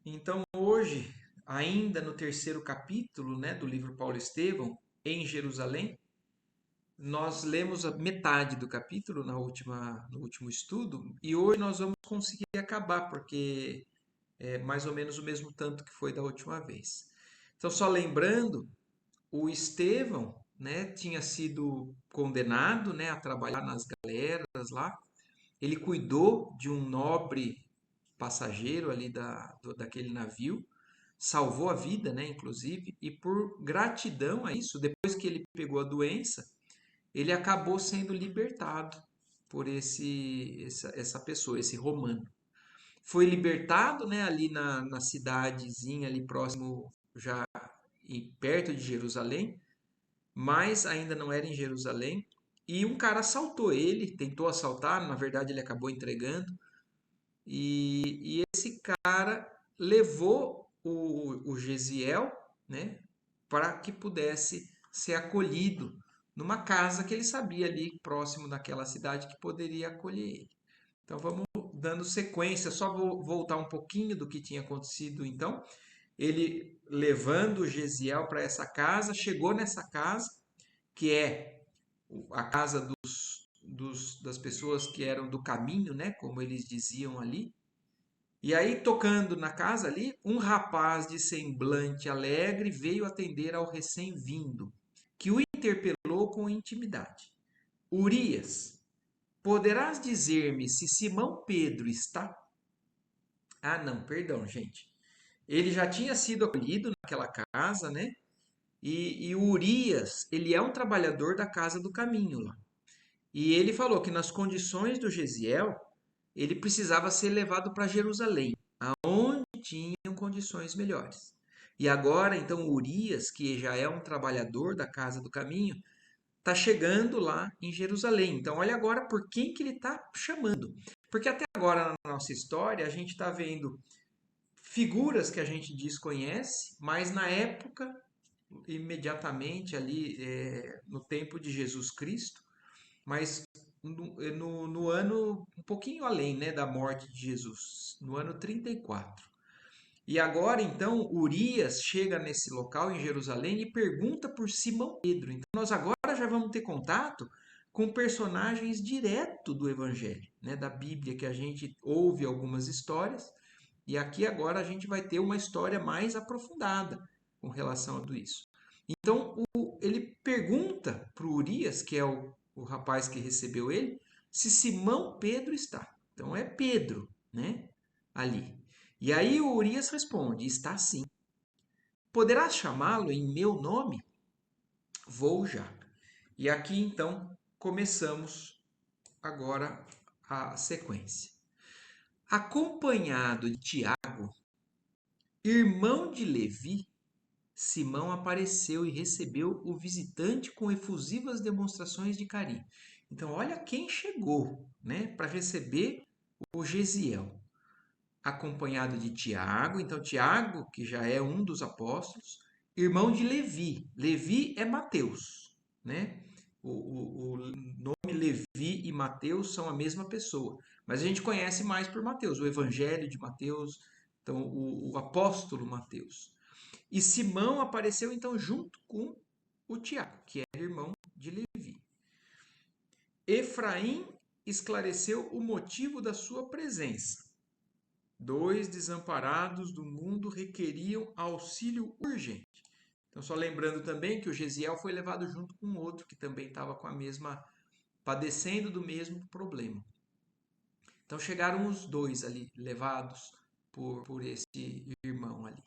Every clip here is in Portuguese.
Então, hoje, ainda no terceiro capítulo, né, do livro Paulo Estevão, em Jerusalém, nós lemos a metade do capítulo no último estudo e hoje nós vamos conseguir acabar, porque é mais ou menos o mesmo tanto que foi da última vez. Então, só lembrando, o Estevão, né, tinha sido condenado, né, a trabalhar nas galeras lá. Ele cuidou de um nobre passageiro ali daquele navio, salvou a vida, né, inclusive, e por gratidão a isso, depois que ele pegou a doença, ele acabou sendo libertado por essa pessoa, esse romano. Foi libertado, né, ali na cidadezinha ali próximo, já perto de Jerusalém, mas ainda não era em Jerusalém. E um cara assaltou ele, tentou assaltar, na verdade ele acabou entregando. E esse cara levou o Gesiel, né, para que pudesse ser acolhido numa casa que ele sabia ali próximo daquela cidade que poderia acolher ele. Então vamos dando sequência, só vou voltar um pouquinho do que tinha acontecido então. Ele levando o Gesiel para essa casa, chegou nessa casa, que é a casa das pessoas que eram do caminho, né, como eles diziam ali. E aí, tocando na casa ali, um rapaz de semblante alegre veio atender ao recém-vindo, que o interpelou com intimidade. Urias, poderás dizer-me se Simão Pedro está? Ah, não, perdão, gente. Ele já tinha sido acolhido naquela casa, né? E o Urias, ele é um trabalhador da casa do caminho lá. E ele falou que nas condições do Gesiel, ele precisava ser levado para Jerusalém, aonde tinham condições melhores. E agora, então, Urias, que já é um trabalhador da casa do caminho, está chegando lá em Jerusalém. Então, olha agora por quem que ele está chamando. Porque até agora na nossa história, a gente está vendo figuras que a gente desconhece, mas na época, imediatamente ali, no tempo de Jesus Cristo, mas no ano um pouquinho além, né, da morte de Jesus, no ano 34. E agora, então, Urias chega nesse local em Jerusalém e pergunta por Simão Pedro. Então, nós agora já vamos ter contato com personagens direto do Evangelho, né, da Bíblia, que a gente ouve algumas histórias, e aqui agora a gente vai ter uma história mais aprofundada com relação a tudo isso. Então, ele pergunta para o Urias, que é o rapaz que recebeu ele, se Simão Pedro está. Então, é Pedro, né, ali. E aí o Urias responde: está sim. Poderás chamá-lo em meu nome? Vou já. E aqui então começamos agora a sequência. Acompanhado de Tiago, irmão de Levi, Simão apareceu e recebeu o visitante com efusivas demonstrações de carinho. Então, olha quem chegou, né, para receber o Gesiel. Acompanhado de Tiago. Então, Tiago, que já é um dos apóstolos, irmão de Levi. Levi é Mateus, né? O nome Levi e Mateus são a mesma pessoa, mas a gente conhece mais por Mateus, o Evangelho de Mateus, então o apóstolo Mateus. E Simão apareceu então junto com o Tiago, que era irmão de Levi. Efraim esclareceu o motivo da sua presença. Dois desamparados do mundo requeriam auxílio urgente. Então, só lembrando também que o Gesiel foi levado junto com outro que também estava com a mesma, padecendo do mesmo problema. Então, chegaram os dois ali, levados por esse irmão ali.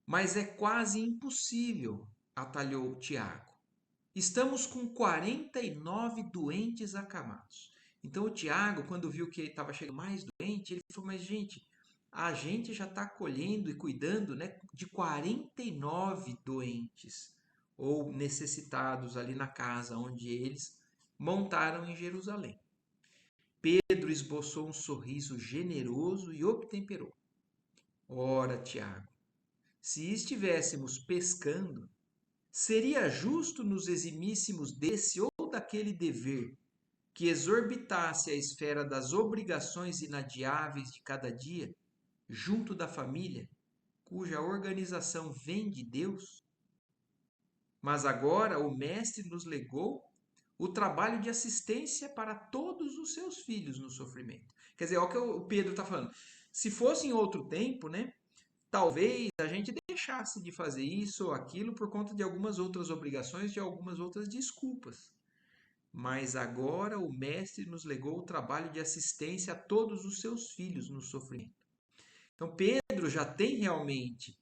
Mas é quase impossível, atalhou Tiago. Estamos com 49 doentes acamados. Então o Tiago, quando viu que estava chegando mais doente, ele falou: Mas, gente, a gente já está acolhendo e cuidando, né, de 49 doentes ou necessitados ali na casa onde eles montaram em Jerusalém. Pedro esboçou um sorriso generoso e obtemperou. Ora, Tiago, se estivéssemos pescando, seria justo nos eximíssemos desse ou daquele dever que exorbitasse a esfera das obrigações inadiáveis de cada dia? junto da família, cuja organização vem de Deus, mas agora o Mestre nos legou o trabalho de assistência para todos os seus filhos no sofrimento. Quer dizer, olha o que o Pedro está falando. Se fosse em outro tempo, né, talvez a gente deixasse de fazer isso ou aquilo por conta de algumas outras obrigações, de algumas outras desculpas. Mas agora o Mestre nos legou o trabalho de assistência a todos os seus filhos no sofrimento. Então Pedro já tem realmente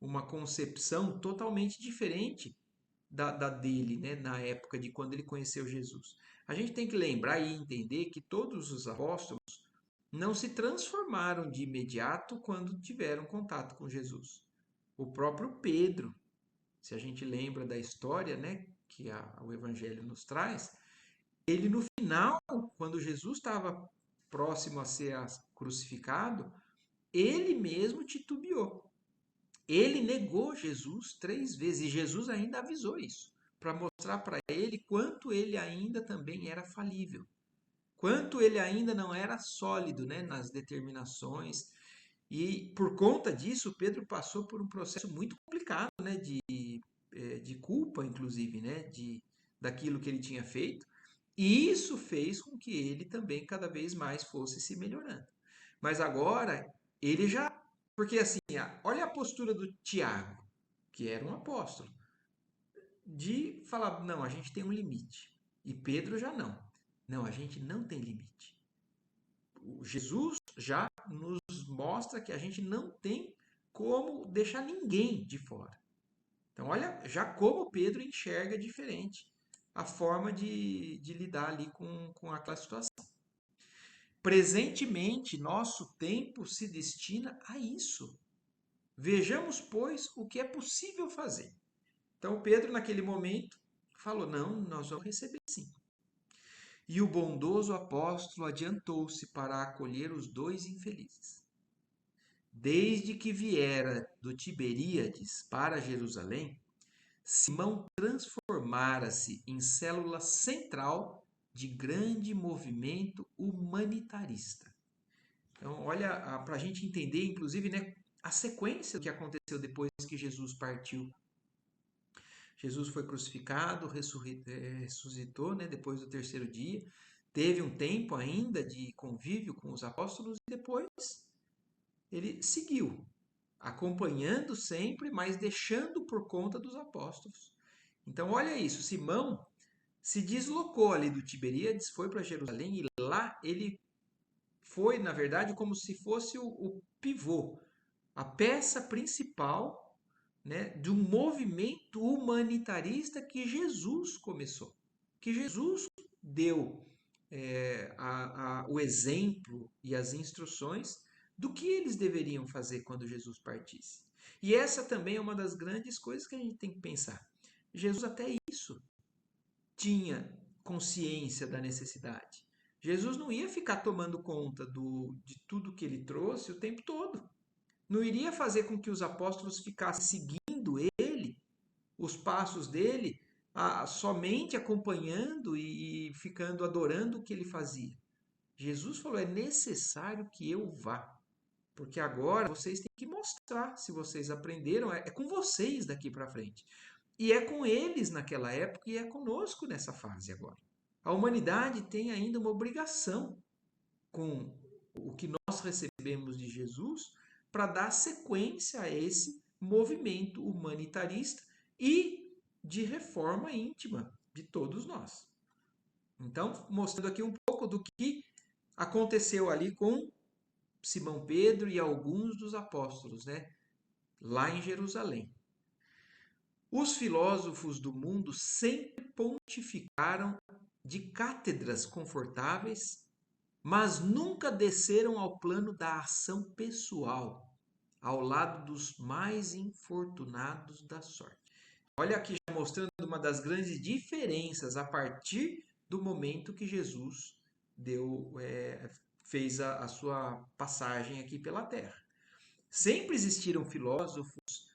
uma concepção totalmente diferente da dele, né, na época de quando ele conheceu Jesus. A gente tem que lembrar e entender que todos os apóstolos não se transformaram de imediato quando tiveram contato com Jesus. O próprio Pedro, se a gente lembra da história, né, que o Evangelho nos traz, ele no final, quando Jesus estava próximo a ser crucificado, ele mesmo titubeou. Ele negou Jesus 3 vezes e Jesus ainda avisou isso, para mostrar para ele quanto ele ainda também era falível, quanto ele ainda não era sólido, né, nas determinações. E por conta disso, Pedro passou por um processo muito complicado, né, de culpa, inclusive, né, daquilo que ele tinha feito. E isso fez com que ele também cada vez mais fosse se melhorando. Mas agora ele já. Porque assim, olha a postura do Tiago, que era um apóstolo, de falar: não, a gente tem um limite. E Pedro já não. Não, a gente não tem limite. O Jesus já nos mostra que a gente não tem como deixar ninguém de fora. Então, olha já como Pedro enxerga diferente a forma de lidar ali com aquela situação. Presentemente, nosso tempo se destina a isso. Vejamos, pois, o que é possível fazer. Então, Pedro, naquele momento, falou: não, nós vamos receber sim. E o bondoso apóstolo adiantou-se para acolher os dois infelizes. Desde que viera do Tiberíades para Jerusalém, Simão transformara-se em célula central de grande movimento humanitarista. Então, olha, para a gente entender, inclusive, né, a sequência do que aconteceu depois que Jesus partiu. Jesus foi crucificado, ressuscitou, né, depois do terceiro dia. Teve um tempo ainda de convívio com os apóstolos e depois ele seguiu, acompanhando sempre, mas deixando por conta dos apóstolos. Então, olha isso, Simão se deslocou ali do Tiberíades, foi para Jerusalém e lá ele foi, na verdade, como se fosse o pivô, a peça principal, né, de um movimento humanitarista que Jesus começou, que Jesus deu o exemplo e as instruções do que eles deveriam fazer quando Jesus partisse. E essa também é uma das grandes coisas que a gente tem que pensar. Jesus até isso tinha consciência da necessidade. Jesus não ia ficar tomando conta de tudo que ele trouxe o tempo todo. Não iria fazer com que os apóstolos ficassem seguindo ele, os passos dele, somente acompanhando e ficando adorando o que ele fazia. Jesus falou: é necessário que eu vá, porque agora vocês têm que mostrar se vocês aprenderam, é com vocês daqui para frente. E é com eles naquela época e é conosco nessa fase agora. A humanidade tem ainda uma obrigação com o que nós recebemos de Jesus para dar sequência a esse movimento humanitarista e de reforma íntima de todos nós. Então, mostrando aqui um pouco do que aconteceu ali com Simão Pedro e alguns dos apóstolos, né? Lá em Jerusalém. Os filósofos do mundo sempre pontificaram de cátedras confortáveis, mas nunca desceram ao plano da ação pessoal, ao lado dos mais infortunados da sorte. Olha aqui já mostrando uma das grandes diferenças a partir do momento que Jesus fez a sua passagem aqui pela Terra. Sempre existiram filósofos,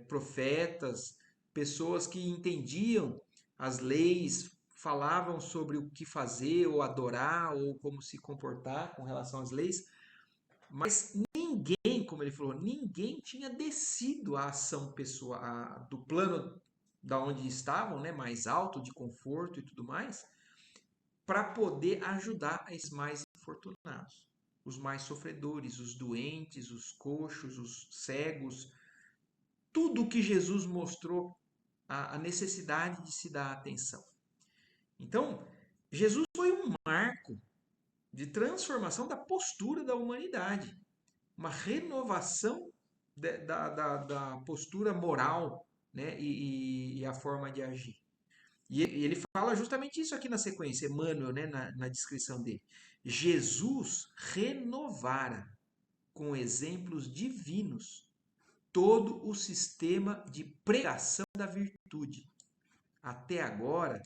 profetas, pessoas que entendiam as leis, falavam sobre o que fazer, ou adorar, ou como se comportar com relação às leis, mas ninguém, como ele falou, ninguém tinha descido a ação pessoal, do plano da onde estavam, né, mais alto, de conforto e tudo mais, para poder ajudar esses mais infortunados, os mais sofredores, os doentes, os coxos, os cegos, tudo o que Jesus mostrou a necessidade de se dar atenção. Então, Jesus foi um marco de transformação da postura da humanidade, uma renovação da postura moral, né, e a forma de agir. E ele fala justamente isso aqui na sequência, Emmanuel, né, na descrição dele. Jesus renovara com exemplos divinos todo o sistema de pregação da virtude. Até agora,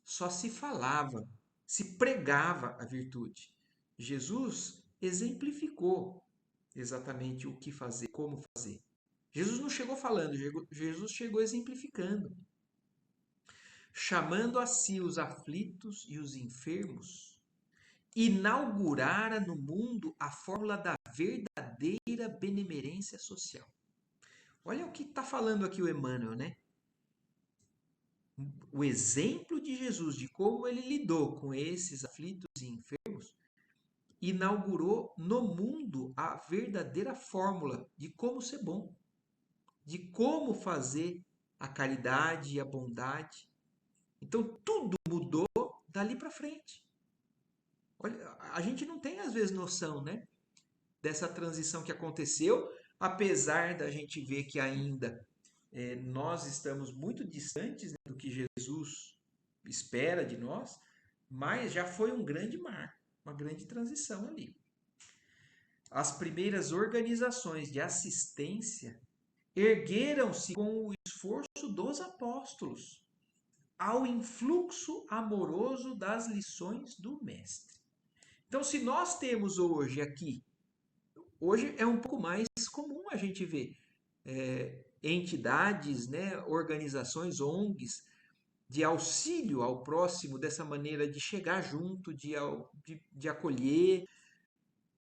só se falava, se pregava a virtude. Jesus exemplificou exatamente o que fazer, como fazer. Jesus não chegou falando, Jesus chegou exemplificando, chamando a si os aflitos e os enfermos, inaugurara no mundo a fórmula da verdadeira benemerência social. Olha o que está falando aqui o Emmanuel, né? O exemplo de Jesus, de como ele lidou com esses aflitos e enfermos, inaugurou no mundo a verdadeira fórmula de como ser bom, de como fazer a caridade e a bondade. Então tudo mudou dali para frente. Olha, a gente não tem às vezes noção, né, dessa transição que aconteceu, apesar da gente ver que ainda nós estamos muito distantes, né, do que Jesus espera de nós, mas já foi um grande marco, uma grande transição ali. As primeiras organizações de assistência ergueram-se com o esforço dos apóstolos, ao influxo amoroso das lições do Mestre. Então, se nós temos hoje aqui, hoje é um pouco mais comum a gente ver entidades, né, organizações, ONGs, de auxílio ao próximo, dessa maneira de chegar junto, de acolher.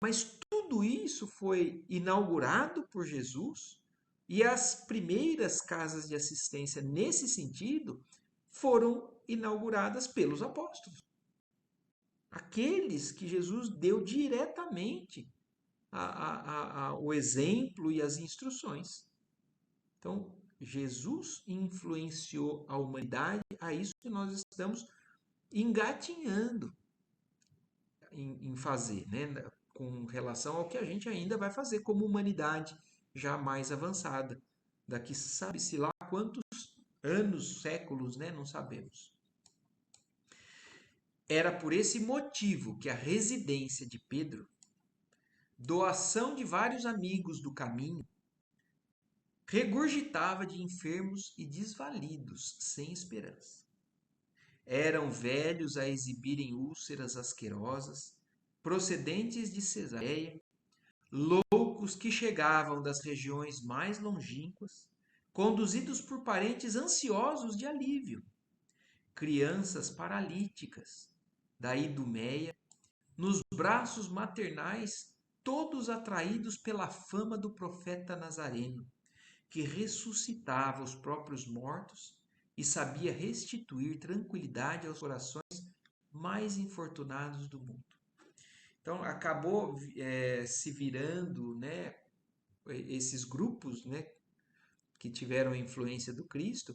Mas tudo isso foi inaugurado por Jesus e as primeiras casas de assistência nesse sentido foram inauguradas pelos apóstolos. Aqueles que Jesus deu diretamente o exemplo e as instruções. Então, Jesus influenciou a humanidade a isso que nós estamos engatinhando em fazer, né? Com relação ao que a gente ainda vai fazer como humanidade já mais avançada. Daqui sabe-se lá quantos anos, séculos, né? Não sabemos. Era por esse motivo que a residência de Pedro, doação de vários amigos do caminho, regurgitava de enfermos e desvalidos, sem esperança. Eram velhos a exibirem úlceras asquerosas, procedentes de Cesareia, loucos que chegavam das regiões mais longínquas, conduzidos por parentes ansiosos de alívio, crianças paralíticas, da Idumeia, nos braços maternais, todos atraídos pela fama do profeta Nazareno, que ressuscitava os próprios mortos e sabia restituir tranquilidade aos corações mais infortunados do mundo. Então acabou se virando, né, esses grupos, né, que tiveram a influência do Cristo,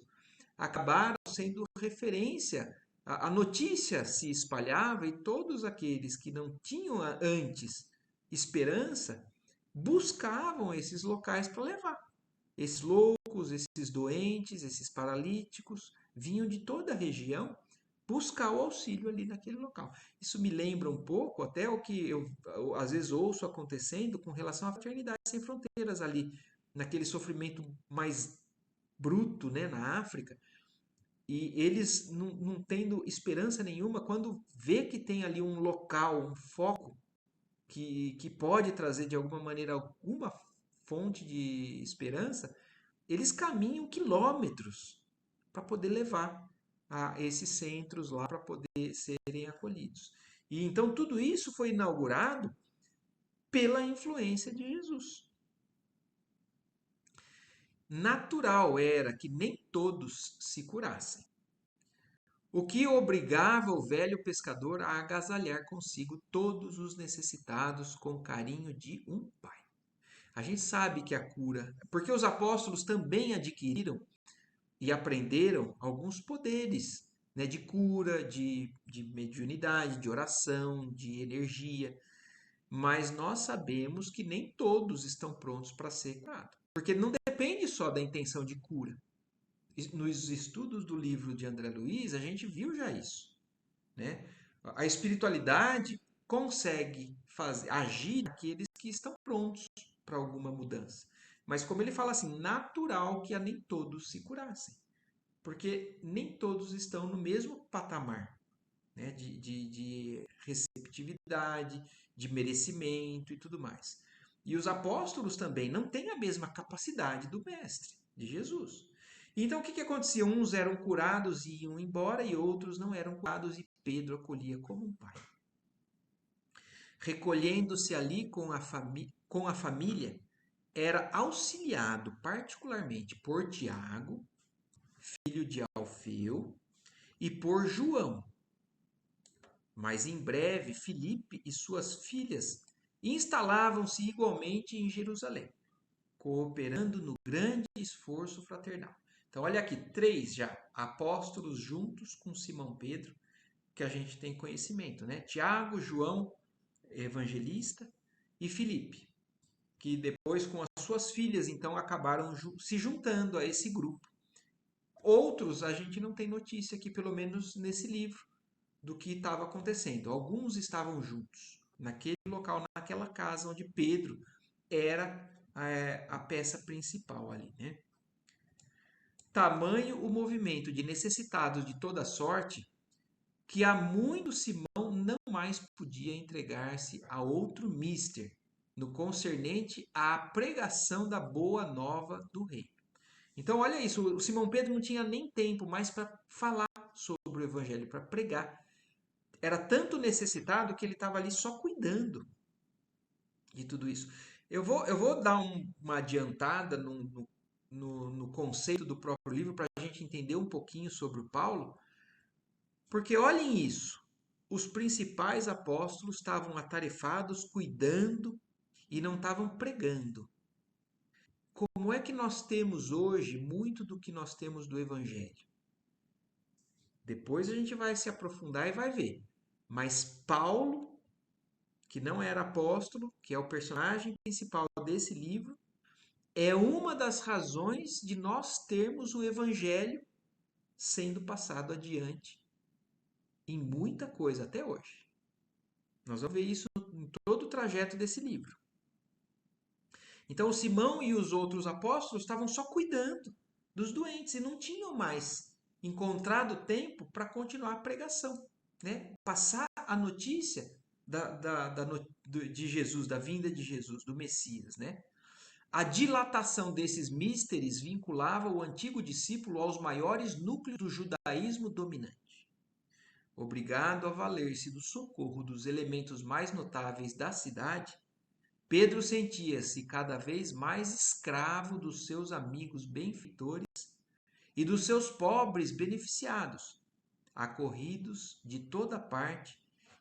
acabaram sendo referência. A notícia se espalhava e todos aqueles que não tinham antes esperança buscavam esses locais para levar. Esses loucos, esses doentes, esses paralíticos vinham de toda a região buscar o auxílio ali naquele local. Isso me lembra um pouco até o que eu às vezes ouço acontecendo com relação à Fraternidade Sem Fronteiras ali, naquele sofrimento mais bruto, né, na África, e eles não tendo esperança nenhuma, quando vê que tem ali um local, um foco que pode trazer de alguma maneira alguma fonte de esperança, eles caminham quilômetros para poder levar a esses centros lá para poder serem acolhidos. E então tudo isso foi inaugurado pela influência de Jesus. Natural era que nem todos se curassem, o que obrigava o velho pescador a agasalhar consigo todos os necessitados com o carinho de um pai. A gente sabe que a cura, porque os apóstolos também adquiriram e aprenderam alguns poderes, né, de cura, de mediunidade, de oração, de energia, mas nós sabemos que nem todos estão prontos para ser curados, porque não depende só da intenção de cura. Nos estudos do livro de André Luiz, a gente viu já isso, né? A espiritualidade consegue agir naqueles que estão prontos para alguma mudança. Mas como ele fala assim, natural que a nem todos se curassem. Porque nem todos estão no mesmo patamar, né? De receptividade, de merecimento e tudo mais. E os apóstolos também não têm a mesma capacidade do Mestre, de Jesus. Então o que acontecia? Uns eram curados e iam embora, e outros não eram curados, e Pedro acolhia como um pai. Recolhendo-se ali com a família, era auxiliado particularmente por Tiago, filho de Alfeu, e por João. Mas em breve, Filipe e suas filhas instalavam-se igualmente em Jerusalém, cooperando no grande esforço fraternal. Então, olha aqui, 3 já apóstolos juntos com Simão Pedro, que a gente tem conhecimento, né? Tiago, João, evangelista, e Filipe, que depois com as suas filhas, então, acabaram se juntando a esse grupo. Outros a gente não tem notícia aqui, pelo menos nesse livro, do que estava acontecendo. Alguns estavam juntos naquele local, naquela casa onde Pedro era a peça principal ali, né? Tamanho o movimento de necessitados de toda sorte que há muito Simão não mais podia entregar-se a outro mister no concernente à pregação da boa nova do rei. Então, olha isso, o Simão Pedro não tinha nem tempo mais para falar sobre o evangelho, para pregar. Era tanto necessitado que ele estava ali só cuidando de tudo isso. Eu vou dar uma adiantada no conceito do próprio livro para a gente entender um pouquinho sobre o Paulo, porque olhem isso. Os principais apóstolos estavam atarefados cuidando e não estavam pregando. Como é que nós temos hoje muito do que nós temos do Evangelho? Depois a gente vai se aprofundar e vai ver. Mas Paulo, que não era apóstolo, que é o personagem principal desse livro, é uma das razões de nós termos o Evangelho sendo passado adiante em muita coisa até hoje. Nós vamos ver isso em todo o trajeto desse livro. Então, Simão e os outros apóstolos estavam só cuidando dos doentes e não tinham mais encontrado tempo para continuar a pregação, né? Passar a notícia de Jesus, da vinda de Jesus, do Messias, né? A dilatação desses místeres vinculava o antigo discípulo aos maiores núcleos do judaísmo dominante. Obrigado a valer-se do socorro dos elementos mais notáveis da cidade, Pedro sentia-se cada vez mais escravo dos seus amigos benfeitores e dos seus pobres beneficiados, acorridos de toda parte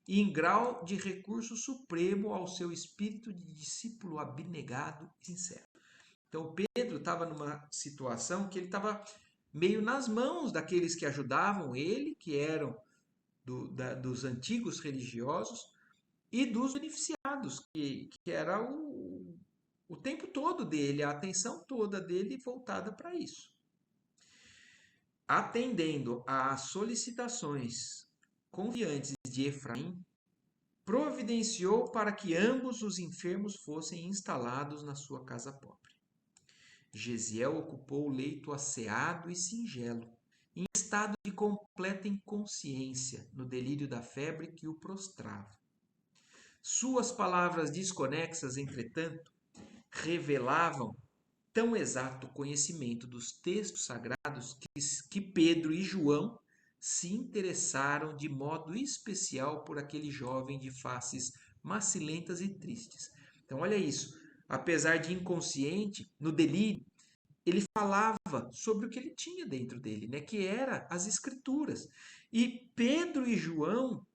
e em grau de recurso supremo ao seu espírito de discípulo abnegado e sincero. Então Pedro estava numa situação que ele estava meio nas mãos daqueles que ajudavam ele, que eram dos antigos religiosos, e dos beneficiados, que era o tempo todo dele, a atenção toda dele voltada para isso. Atendendo às solicitações confiantes de Efraim, providenciou para que ambos os enfermos fossem instalados na sua casa pobre. Gesiel ocupou o leito asseado e singelo, em estado de completa inconsciência, no delírio da febre que o prostrava. Suas palavras desconexas, entretanto, revelavam tão exato conhecimento dos textos sagrados que Pedro e João se interessaram de modo especial por aquele jovem de faces macilentas e tristes. Então, olha isso. Apesar de inconsciente, no delírio, ele falava sobre o que ele tinha dentro dele, né? Que era as escrituras. E Pedro e João,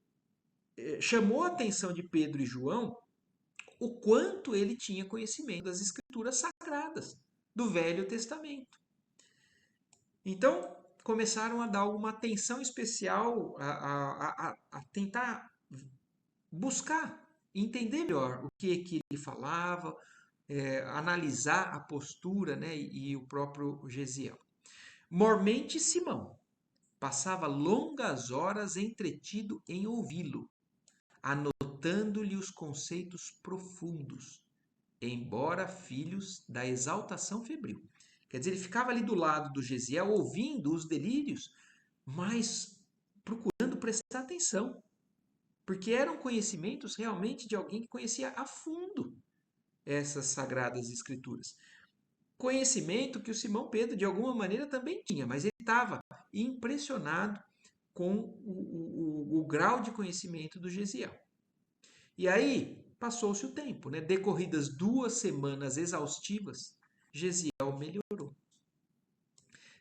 chamou a atenção de Pedro e João o quanto ele tinha conhecimento das escrituras sagradas do Velho Testamento. Então, começaram a dar uma atenção especial a tentar buscar, entender melhor o que ele falava, analisar a postura, né, e o próprio Gesiel. Mormente Simão passava longas horas entretido em ouvi-lo, anotando-lhe os conceitos profundos, embora filhos da exaltação febril. Quer dizer, ele ficava ali do lado do Gesiel, ouvindo os delírios, mas procurando prestar atenção, porque eram conhecimentos realmente de alguém que conhecia a fundo essas sagradas escrituras. Conhecimento que o Simão Pedro, de alguma maneira, também tinha, mas ele estava impressionado com o grau de conhecimento do Gesiel. E aí, passou-se o tempo, né? Decorridas 2 semanas exaustivas, Gesiel melhorou,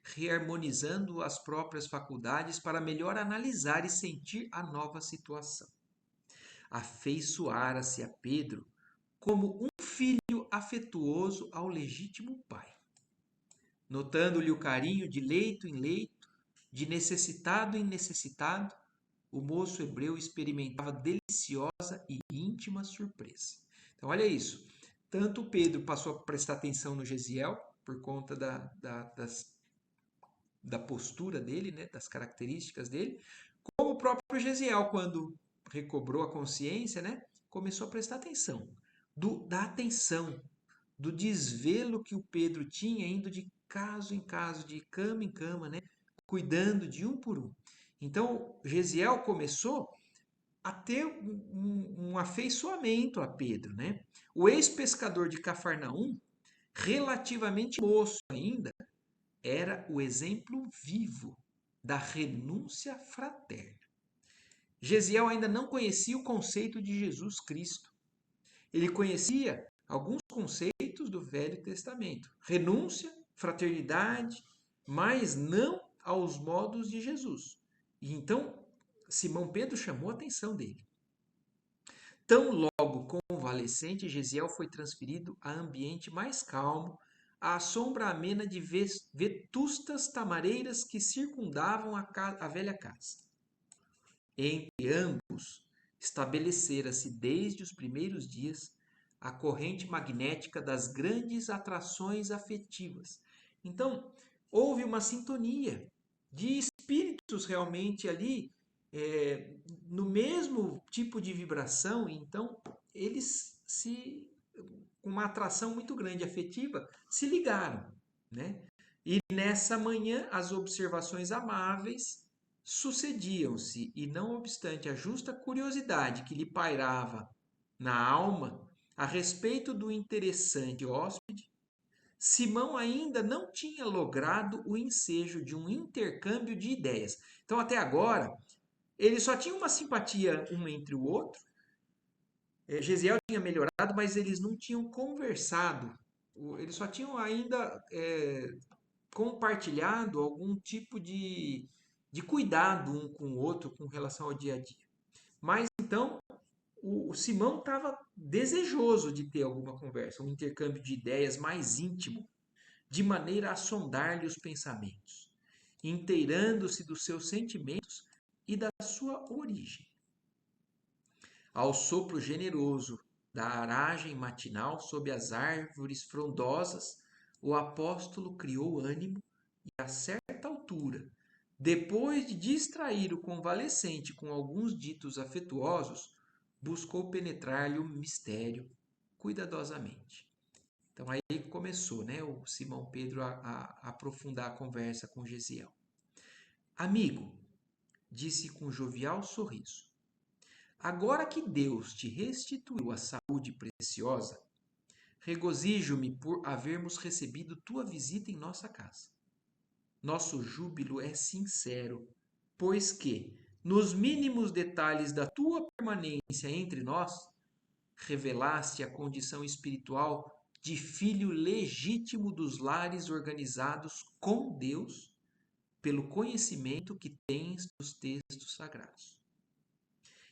reharmonizando as próprias faculdades para melhor analisar e sentir a nova situação. Afeiçoara-se a Pedro como um filho afetuoso ao legítimo pai, notando-lhe o carinho de leito em leito, de necessitado em necessitado. O moço hebreu experimentava deliciosa e íntima surpresa. Então, olha isso. Tanto Pedro passou a prestar atenção no Gesiel, por conta da postura dele, né, das características dele, como o próprio Gesiel, quando recobrou a consciência, né, começou a prestar atenção. Da atenção, do desvelo que o Pedro tinha, indo de caso em caso, de cama em cama, né, cuidando de um por um. Então, Gesiel começou a ter um afeiçoamento a Pedro, né? O ex-pescador de Cafarnaum, relativamente moço ainda, era o exemplo vivo da renúncia fraterna. Gesiel ainda não conhecia o conceito de Jesus Cristo. Ele conhecia alguns conceitos do Velho Testamento: renúncia, fraternidade, mas não aos modos de Jesus. E então Simão Pedro chamou a atenção dele. Tão logo convalescente, Gesiel foi transferido a ambiente mais calmo, à sombra amena de vetustas tamareiras que circundavam a velha casa. Entre ambos, estabelecera-se desde os primeiros dias a corrente magnética das grandes atrações afetivas. Então, houve uma sintonia de espíritos realmente ali, no mesmo tipo de vibração, então eles com uma atração muito grande afetiva, se ligaram, né? E nessa manhã as observações amáveis sucediam-se, e não obstante a justa curiosidade que lhe pairava na alma a respeito do interessante hóspede, Simão ainda não tinha logrado o ensejo de um intercâmbio de ideias. Então, até agora, eles só tinham uma simpatia um entre o outro. Gesiel tinha melhorado, mas eles não tinham conversado. Eles só tinham ainda compartilhado algum tipo de cuidado um com o outro com relação ao dia a dia. Mas então o Simão estava desejoso de ter alguma conversa, um intercâmbio de ideias mais íntimo, de maneira a sondar-lhe os pensamentos, inteirando-se dos seus sentimentos e da sua origem. Ao sopro generoso da aragem matinal sob as árvores frondosas, o apóstolo criou ânimo e, a certa altura, depois de distrair o convalescente com alguns ditos afetuosos, buscou penetrar-lhe o mistério cuidadosamente. Então aí começou, né, o Simão Pedro a aprofundar a conversa com Gesiel. Amigo, disse com jovial sorriso, agora que Deus te restituiu a saúde preciosa, regozijo-me por havermos recebido tua visita em nossa casa. Nosso júbilo é sincero, pois que, nos mínimos detalhes da tua permanência entre nós, revelaste a condição espiritual de filho legítimo dos lares organizados com Deus pelo conhecimento que tens dos textos sagrados.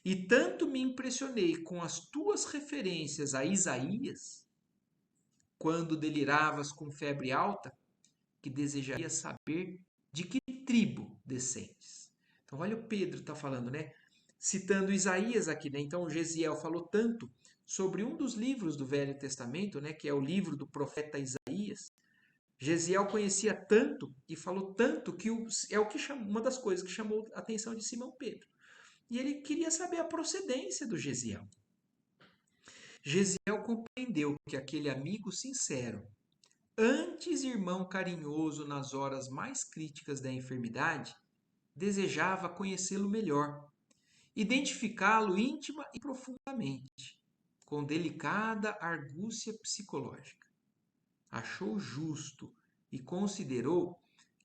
E tanto me impressionei com as tuas referências a Isaías, quando deliravas com febre alta, que desejaria saber de que tribo descendes. Então, olha o Pedro está falando, né? Citando Isaías aqui, né? Então, Gesiel falou tanto sobre um dos livros do Velho Testamento, né? Que é o livro do profeta Isaías. Gesiel conhecia tanto e falou tanto que é o que uma das coisas que chamou a atenção de Simão Pedro. E ele queria saber a procedência do Gesiel. Gesiel compreendeu que aquele amigo sincero, antes irmão carinhoso nas horas mais críticas da enfermidade, desejava conhecê-lo melhor, identificá-lo íntima e profundamente, com delicada argúcia psicológica. Achou justo e considerou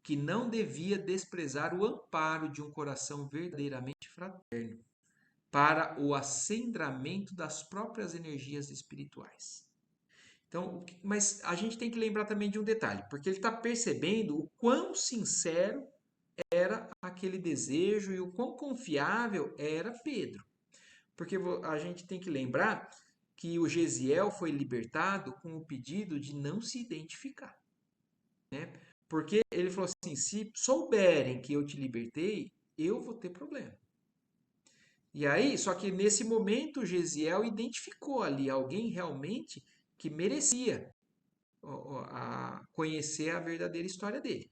que não devia desprezar o amparo de um coração verdadeiramente fraterno para o acendramento das próprias energias espirituais. Então, mas a gente tem que lembrar também de um detalhe, porque ele está percebendo o quão sincero era aquele desejo e o quão confiável era Pedro. Porque a gente tem que lembrar que o Gesiel foi libertado com o pedido de não se identificar, né? Porque ele falou assim: se souberem que eu te libertei, eu vou ter problema. E aí, só que nesse momento, o Gesiel identificou ali alguém realmente que merecia a conhecer a verdadeira história dele.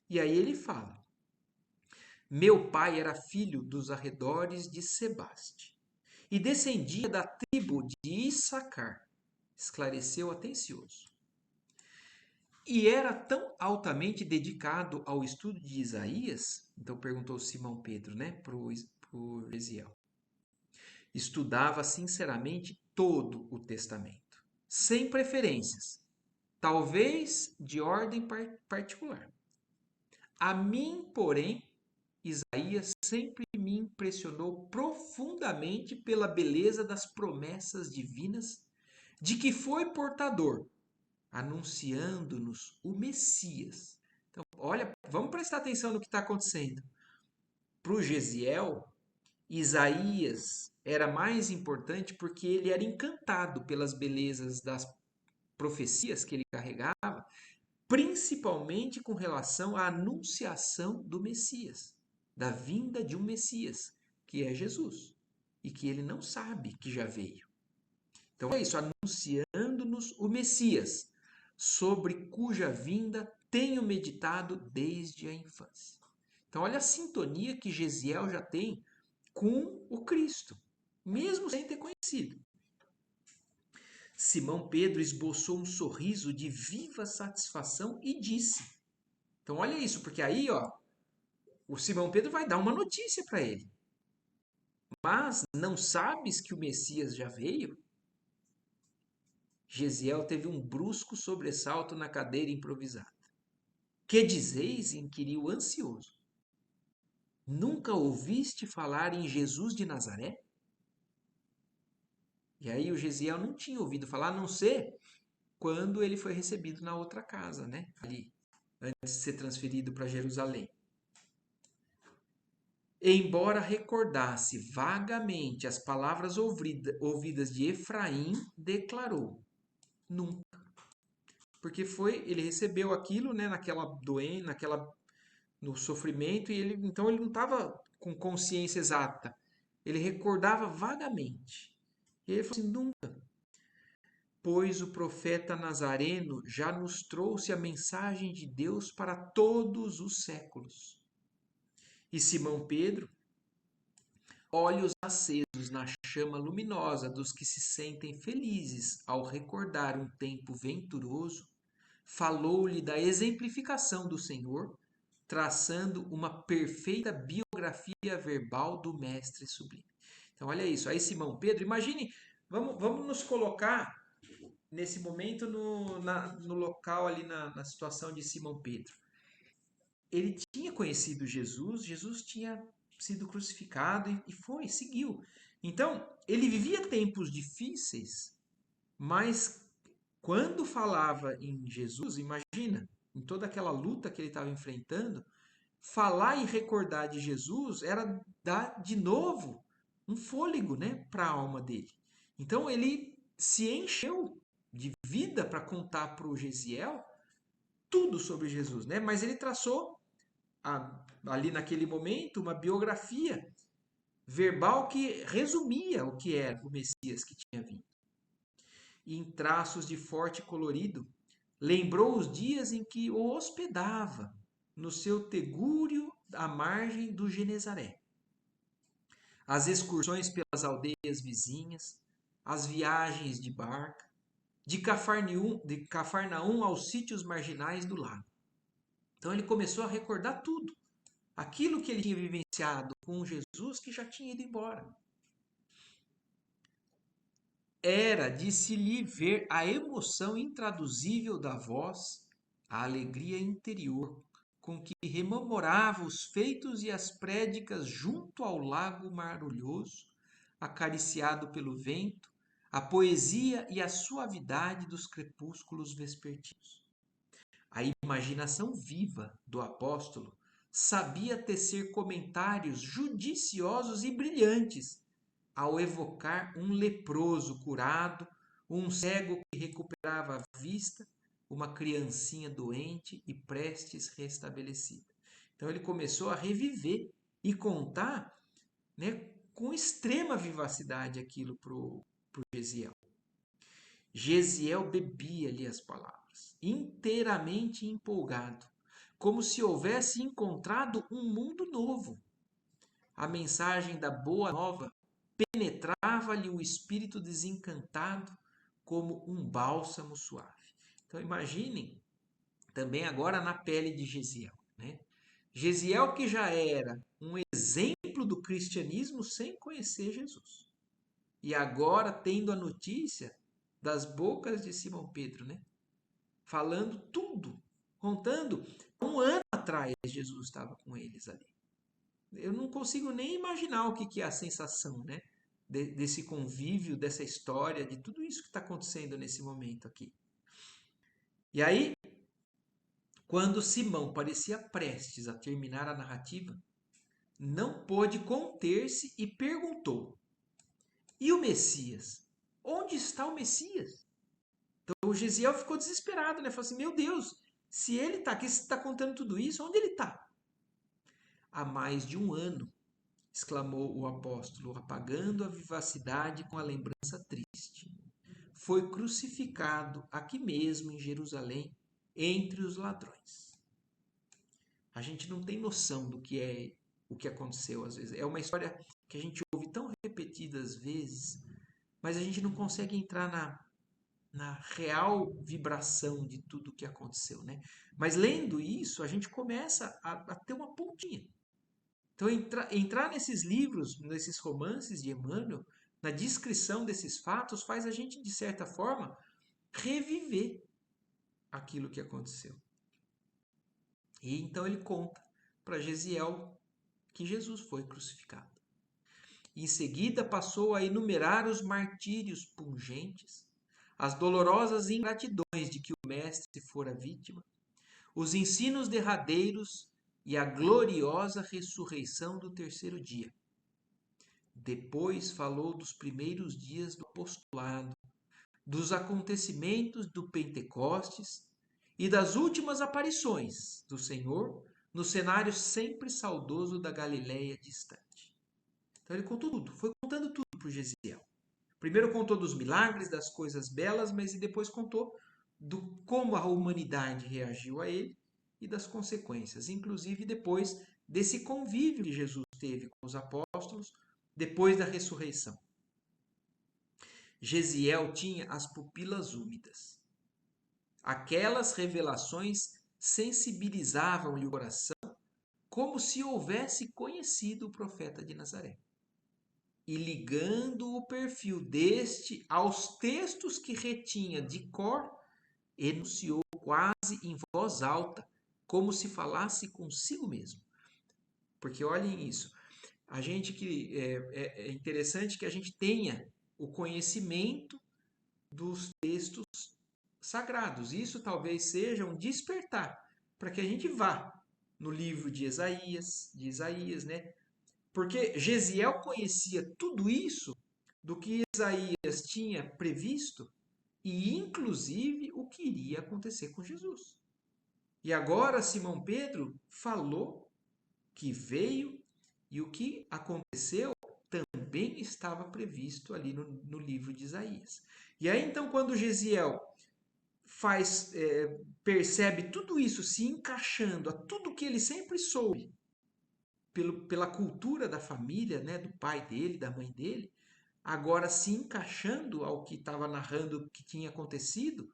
E aí ele fala: meu pai era filho dos arredores de Sebaste e descendia da tribo de Issacar, esclareceu atencioso. E era tão altamente dedicado ao estudo de Isaías, então perguntou Simão Pedro, né, para o Gesiel. Estudava sinceramente todo o Testamento, sem preferências, talvez de ordem particular. A mim, porém, Isaías sempre me impressionou profundamente pela beleza das promessas divinas de que foi portador, anunciando-nos o Messias. Então, olha, vamos prestar atenção no que está acontecendo. Para o Gesiel, Isaías era mais importante porque ele era encantado pelas belezas das profecias que ele carregava, principalmente com relação à anunciação do Messias, da vinda de um Messias, que é Jesus, e que ele não sabe que já veio. Então é isso, anunciando-nos o Messias, sobre cuja vinda tenho meditado desde a infância. Então olha a sintonia que Gesiel já tem com o Cristo, mesmo sem ter conhecido. Simão Pedro esboçou um sorriso de viva satisfação e disse: então olha isso, porque aí, ó, o Simão Pedro vai dar uma notícia para ele. Mas não sabes que o Messias já veio? Gesiel teve um brusco sobressalto na cadeira improvisada. Que dizeis? Inquiriu ansioso. Nunca ouviste falar em Jesus de Nazaré? E aí o Gesiel não tinha ouvido falar, a não ser quando ele foi recebido na outra casa, né? Ali, antes de ser transferido para Jerusalém. Embora recordasse vagamente as palavras ouvidas de Efraim, declarou: nunca. Porque ele recebeu aquilo, né, naquela doença, no sofrimento, e então ele não estava com consciência exata. Ele recordava vagamente. E ele falou assim: nunca. Pois o profeta Nazareno já nos trouxe a mensagem de Deus para todos os séculos. E Simão Pedro, olhos acesos na chama luminosa dos que se sentem felizes ao recordar um tempo venturoso, falou-lhe da exemplificação do Senhor, traçando uma perfeita biografia verbal do Mestre Sublime. Então, olha isso. Aí, Simão Pedro, imagine, vamos nos colocar nesse momento no local ali, na situação de Simão Pedro. Ele tinha conhecido Jesus, Jesus tinha sido crucificado e seguiu. Então, ele vivia tempos difíceis, mas quando falava em Jesus, imagina, em toda aquela luta que ele estava enfrentando, falar e recordar de Jesus era dar de novo um fôlego, né, para a alma dele. Então ele se encheu de vida para contar para o Gesiel tudo sobre Jesus, né? Mas ele traçou ali naquele momento uma biografia verbal que resumia o que era o Messias que tinha vindo. E em traços de forte colorido, lembrou os dias em que o hospedava no seu tegúrio à margem do Genezaré. As excursões pelas aldeias vizinhas, as viagens de barca, de Cafarnaum aos sítios marginais do lago. Então ele começou a recordar tudo, aquilo que ele tinha vivenciado com Jesus que já tinha ido embora. Era de se lhe ver a emoção intraduzível da voz, a alegria interior com que rememorava os feitos e as prédicas junto ao lago marulhoso, acariciado pelo vento, a poesia e a suavidade dos crepúsculos vespertinos. A imaginação viva do apóstolo sabia tecer comentários judiciosos e brilhantes ao evocar um leproso curado, um cego que recuperava a vista, uma criancinha doente e prestes restabelecida. Então ele começou a reviver e contar, né, com extrema vivacidade aquilo para o Gesiel. Gesiel bebia-lhe as palavras, inteiramente empolgado, como se houvesse encontrado um mundo novo. A mensagem da boa nova penetrava-lhe o espírito desencantado como um bálsamo suave. Então imaginem também agora na pele de Gesiel, né? Gesiel que já era um exemplo do cristianismo sem conhecer Jesus. E agora tendo a notícia das bocas de Simão Pedro, né? Falando tudo, contando. Um ano atrás Jesus estava com eles ali. Eu não consigo nem imaginar o que é a sensação, né? Desse convívio, dessa história, de tudo isso que está acontecendo nesse momento aqui. E aí, quando Simão parecia prestes a terminar a narrativa, não pôde conter-se e perguntou: E o Messias? Onde está o Messias? Então o Gesiel ficou desesperado, né? Falou assim: Meu Deus, se ele está aqui, se está contando tudo isso, onde ele está? Há mais de um ano, exclamou o apóstolo, apagando a vivacidade com a lembrança triste. Foi crucificado aqui mesmo em Jerusalém, entre os ladrões. A gente não tem noção do que é o que aconteceu às vezes. É uma história que a gente ouve tão repetidas vezes, mas a gente não consegue entrar na real vibração de tudo o que aconteceu, né? Mas lendo isso, a gente começa a ter uma pontinha. Então, entrar nesses livros, nesses romances de Emmanuel, na descrição desses fatos, faz a gente, de certa forma, reviver aquilo que aconteceu. E então ele conta para Gesiel que Jesus foi crucificado. Em seguida passou a enumerar os martírios pungentes, as dolorosas ingratidões de que o mestre fora vítima, os ensinos derradeiros e a gloriosa ressurreição do terceiro dia. Depois falou dos primeiros dias do apostolado, dos acontecimentos do Pentecostes e das últimas aparições do Senhor no cenário sempre saudoso da Galileia distante. Então ele contou tudo, foi contando tudo para o Gesiel. Primeiro contou dos milagres, das coisas belas, mas depois contou do como a humanidade reagiu a ele e das consequências, inclusive depois desse convívio que Jesus teve com os apóstolos depois da ressurreição. Gesiel tinha as pupilas úmidas. Aquelas revelações sensibilizavam-lhe o coração como se houvesse conhecido o profeta de Nazaré. E ligando o perfil deste aos textos que retinha de cor, enunciou quase em voz alta, como se falasse consigo mesmo. Porque olhem isso, a gente que é interessante que a gente tenha o conhecimento dos textos sagrados. Isso talvez seja um despertar para que a gente vá no livro de Isaías, né? Porque Gesiel conhecia tudo isso do que Isaías tinha previsto e inclusive o que iria acontecer com Jesus. E agora Simão Pedro falou que veio e o que aconteceu também estava previsto ali no livro de Isaías. E aí então quando Gesiel percebe tudo isso se encaixando a tudo que ele sempre soube pela cultura da família, né, do pai dele, da mãe dele, agora se encaixando ao que estava narrando que tinha acontecido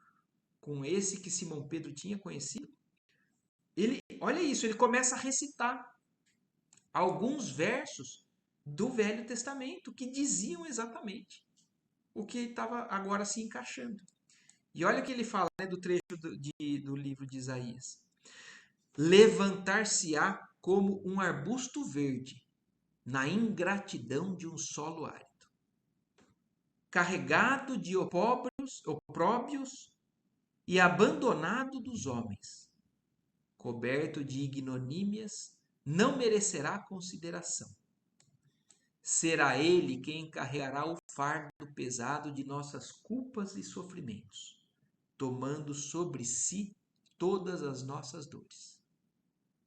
com esse que Simão Pedro tinha conhecido, olha isso, ele começa a recitar alguns versos do Velho Testamento que diziam exatamente o que estava agora se encaixando. E olha o que ele fala, né, do trecho do livro de Isaías. Levantar-se-á como um arbusto verde na ingratidão de um solo árido, carregado de opróbios e abandonado dos homens, coberto de ignomínias, não merecerá consideração. Será ele quem carregará o fardo pesado de nossas culpas e sofrimentos, tomando sobre si todas as nossas dores.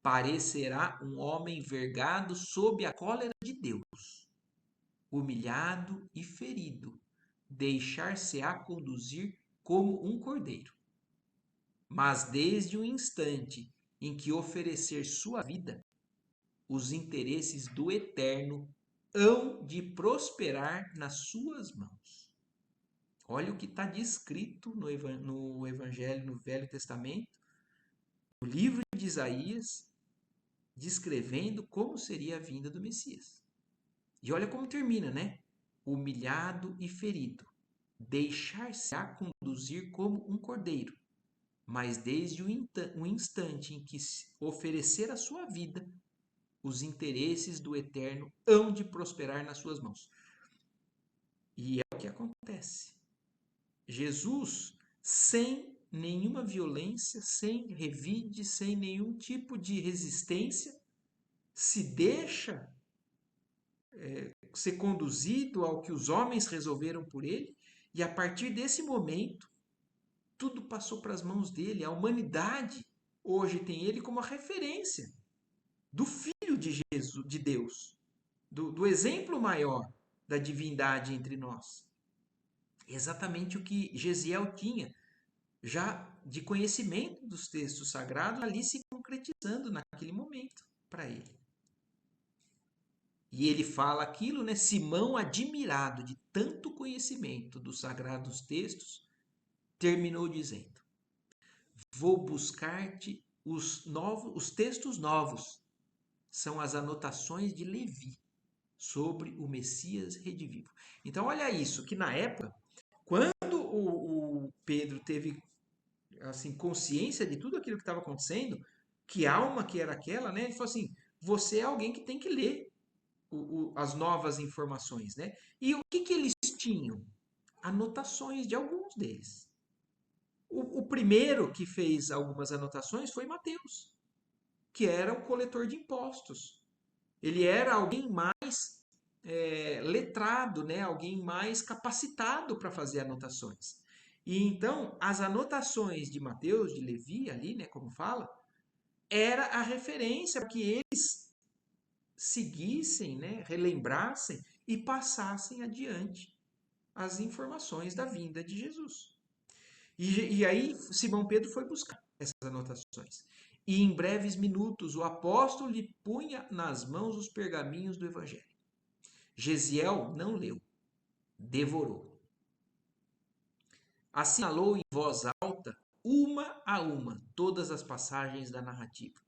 Parecerá um homem vergado sob a cólera de Deus, humilhado e ferido, deixar-se-á conduzir como um cordeiro. Mas desde o instante em que oferecer sua vida, os interesses do Eterno hão de prosperar nas suas mãos. Olha o que está descrito no Evangelho, no Velho Testamento, no livro de Isaías, descrevendo como seria a vinda do Messias. E olha como termina, né? Humilhado e ferido, deixar-se-á conduzir como um cordeiro, mas desde o instante em que oferecer a sua vida, os interesses do Eterno hão de prosperar nas suas mãos. E é o que acontece. Jesus, sem nenhuma violência, sem revide, sem nenhum tipo de resistência, se deixa ser conduzido ao que os homens resolveram por ele, e a partir desse momento, tudo passou para as mãos dele. A humanidade hoje tem ele como a referência do Filho de Jesus, de Deus, do exemplo maior da divindade entre nós. Exatamente o que Gesiel tinha já de conhecimento dos textos sagrados ali se concretizando naquele momento para ele. E ele fala aquilo, né? Simão, admirado de tanto conhecimento dos sagrados textos, terminou dizendo: vou buscar-te os textos novos. São as anotações de Levi sobre o Messias redivivo. Então, olha isso, que na época, quando o Pedro teve assim consciência de tudo aquilo que estava acontecendo, que alma que era aquela, né? Ele falou assim: você é alguém que tem que ler as novas informações, né? E o que eles tinham? Anotações de alguns deles. O primeiro que fez algumas anotações foi Mateus, que era um coletor de impostos. Ele era alguém mais letrado, né? Alguém mais capacitado para fazer anotações. E então, as anotações de Mateus, de Levi, ali, né, como fala, era a referência para que eles seguissem, né, relembrassem e passassem adiante as informações da vinda de Jesus. E aí Simão Pedro foi buscar essas anotações. E em breves minutos o apóstolo lhe punha nas mãos os pergaminhos do Evangelho. Gesiel não leu, devorou. Assinalou em voz alta, uma a uma, todas as passagens da narrativa,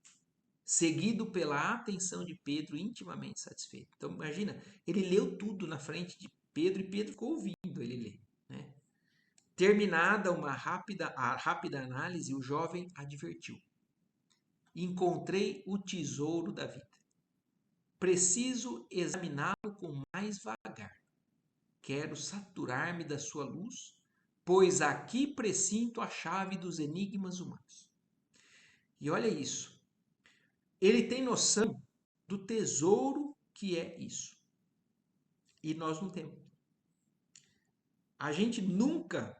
seguido pela atenção de Pedro, intimamente satisfeito. Então, imagina, ele leu tudo na frente de Pedro e Pedro ficou ouvindo ele ler, né? Terminada a rápida análise, o jovem advertiu: encontrei o tesouro da vida. preciso examiná-lo com mais vagar. Quero saturar-me da sua luz, pois aqui presinto a chave dos enigmas humanos. E olha isso. Ele tem noção do tesouro que é isso. E nós não temos. A gente nunca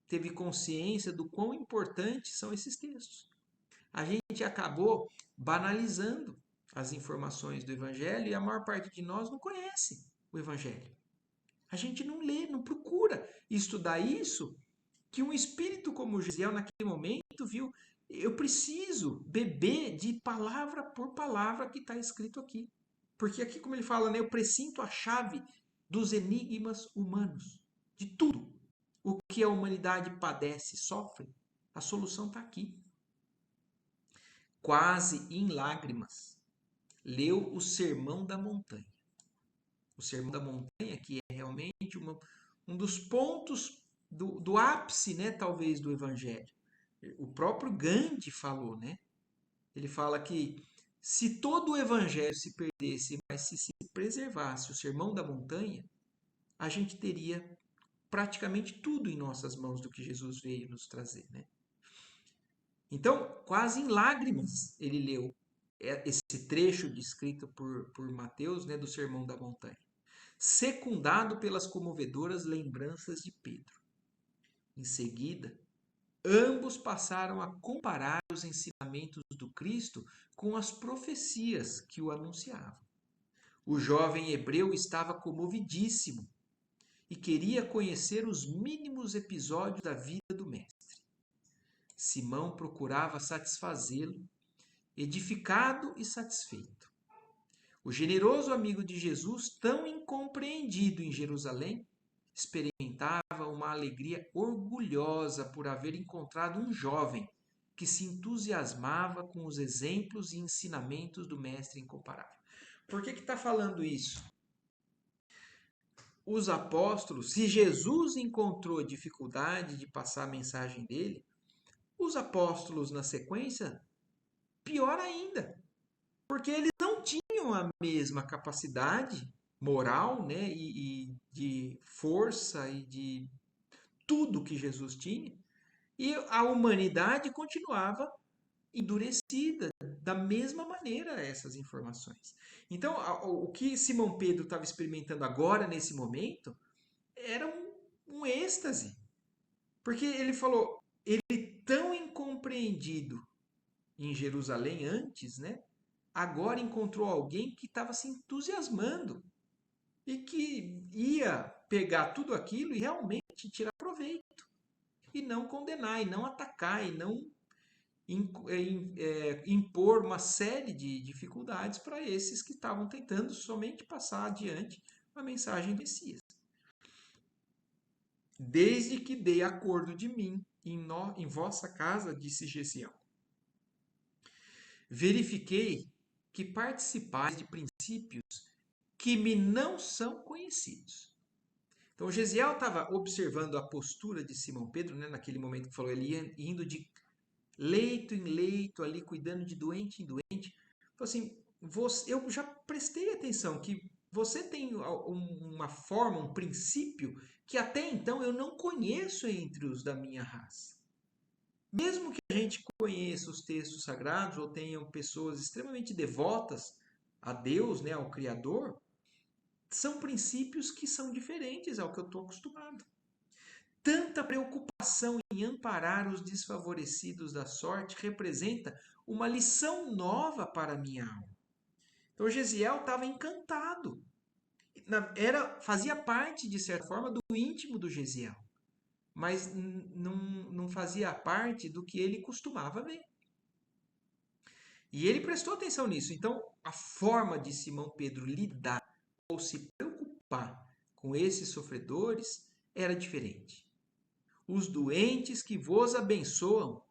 teve consciência do quão importantes são esses textos. A gente acabou banalizando as informações do Evangelho e a maior parte de nós não conhece o Evangelho. A gente não lê, não procura estudar isso, que um espírito como Gesiel, naquele momento, viu, eu preciso beber de palavra por palavra que está escrito aqui. Porque aqui, como ele fala, né, eu presinto a chave dos enigmas humanos, de tudo. O que a humanidade padece, sofre, a solução está aqui. Quase em lágrimas, leu o Sermão da Montanha. O Sermão da Montanha, que é realmente um dos pontos do ápice, né, talvez, do Evangelho. O próprio Gandhi falou, né? Ele fala que se todo o Evangelho se perdesse, mas se preservasse o Sermão da Montanha, a gente teria praticamente tudo em nossas mãos do que Jesus veio nos trazer, né? Então, quase em lágrimas, ele leu esse trecho descrito por Mateus, né, do Sermão da Montanha, secundado pelas comovedoras lembranças de Pedro. Em seguida, ambos passaram a comparar os ensinamentos do Cristo com as profecias que o anunciavam. O jovem hebreu estava comovidíssimo e queria conhecer os mínimos episódios da vida do Mestre. Simão procurava satisfazê-lo, edificado e satisfeito. O generoso amigo de Jesus, tão incompreendido em Jerusalém, experimentava uma alegria orgulhosa por haver encontrado um jovem que se entusiasmava com os exemplos e ensinamentos do Mestre incomparável. Por que está falando isso? Os apóstolos, se Jesus encontrou dificuldade de passar a mensagem dele, os apóstolos na sequência, pior ainda, porque eles não tinham a mesma capacidade moral, né, e de força e de tudo que Jesus tinha, e a humanidade continuava endurecida da mesma maneira a essas informações. Então, o que Simão Pedro estava experimentando agora, nesse momento, era um êxtase. Porque ele falou, ele tão incompreendido em Jerusalém antes, né? Agora encontrou alguém que estava se entusiasmando e que ia pegar tudo aquilo e realmente tirar proveito. E não condenar, e não atacar, e não impor uma série de dificuldades para esses que estavam tentando somente passar adiante a mensagem do Messias. Desde que dei acordo de mim em vossa casa, disse Gesiel, verifiquei que participais de princípios que me não são conhecidos. Então, Gesiel estava observando a postura de Simão Pedro, né, naquele momento que falou, ele ia indo de leito em leito, ali cuidando de doente em doente. Falou assim, eu já prestei atenção que você tem uma forma, um princípio que até então eu não conheço entre os da minha raça. Mesmo que a gente conheça os textos sagrados ou tenham pessoas extremamente devotas a Deus, né, ao Criador, são princípios que são diferentes ao que eu estou acostumado. Tanta preocupação em amparar os desfavorecidos da sorte representa uma lição nova para a minha alma. Então Gesiel estava encantado. Fazia parte, de certa forma, do íntimo do Gesiel, mas não fazia parte do que ele costumava ver. E ele prestou atenção nisso. Então, a forma de Simão Pedro lidar ou se preocupar com esses sofredores era diferente. Os doentes que vos abençoam,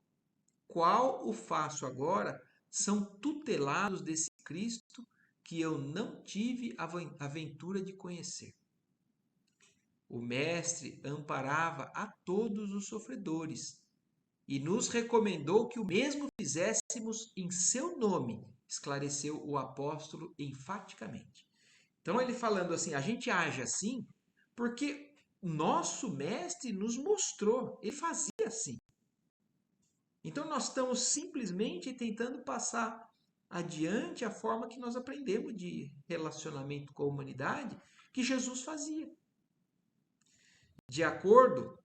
qual o faço agora, são tutelados desse Cristo que eu não tive a ventura de conhecer. O Mestre amparava a todos os sofredores e nos recomendou que o mesmo fizéssemos em seu nome, esclareceu o apóstolo enfaticamente. Então ele falando assim, a gente age assim porque nosso mestre nos mostrou, ele fazia assim. Então nós estamos simplesmente tentando passar adiante a forma que nós aprendemos de relacionamento com a humanidade que Jesus fazia. De acordo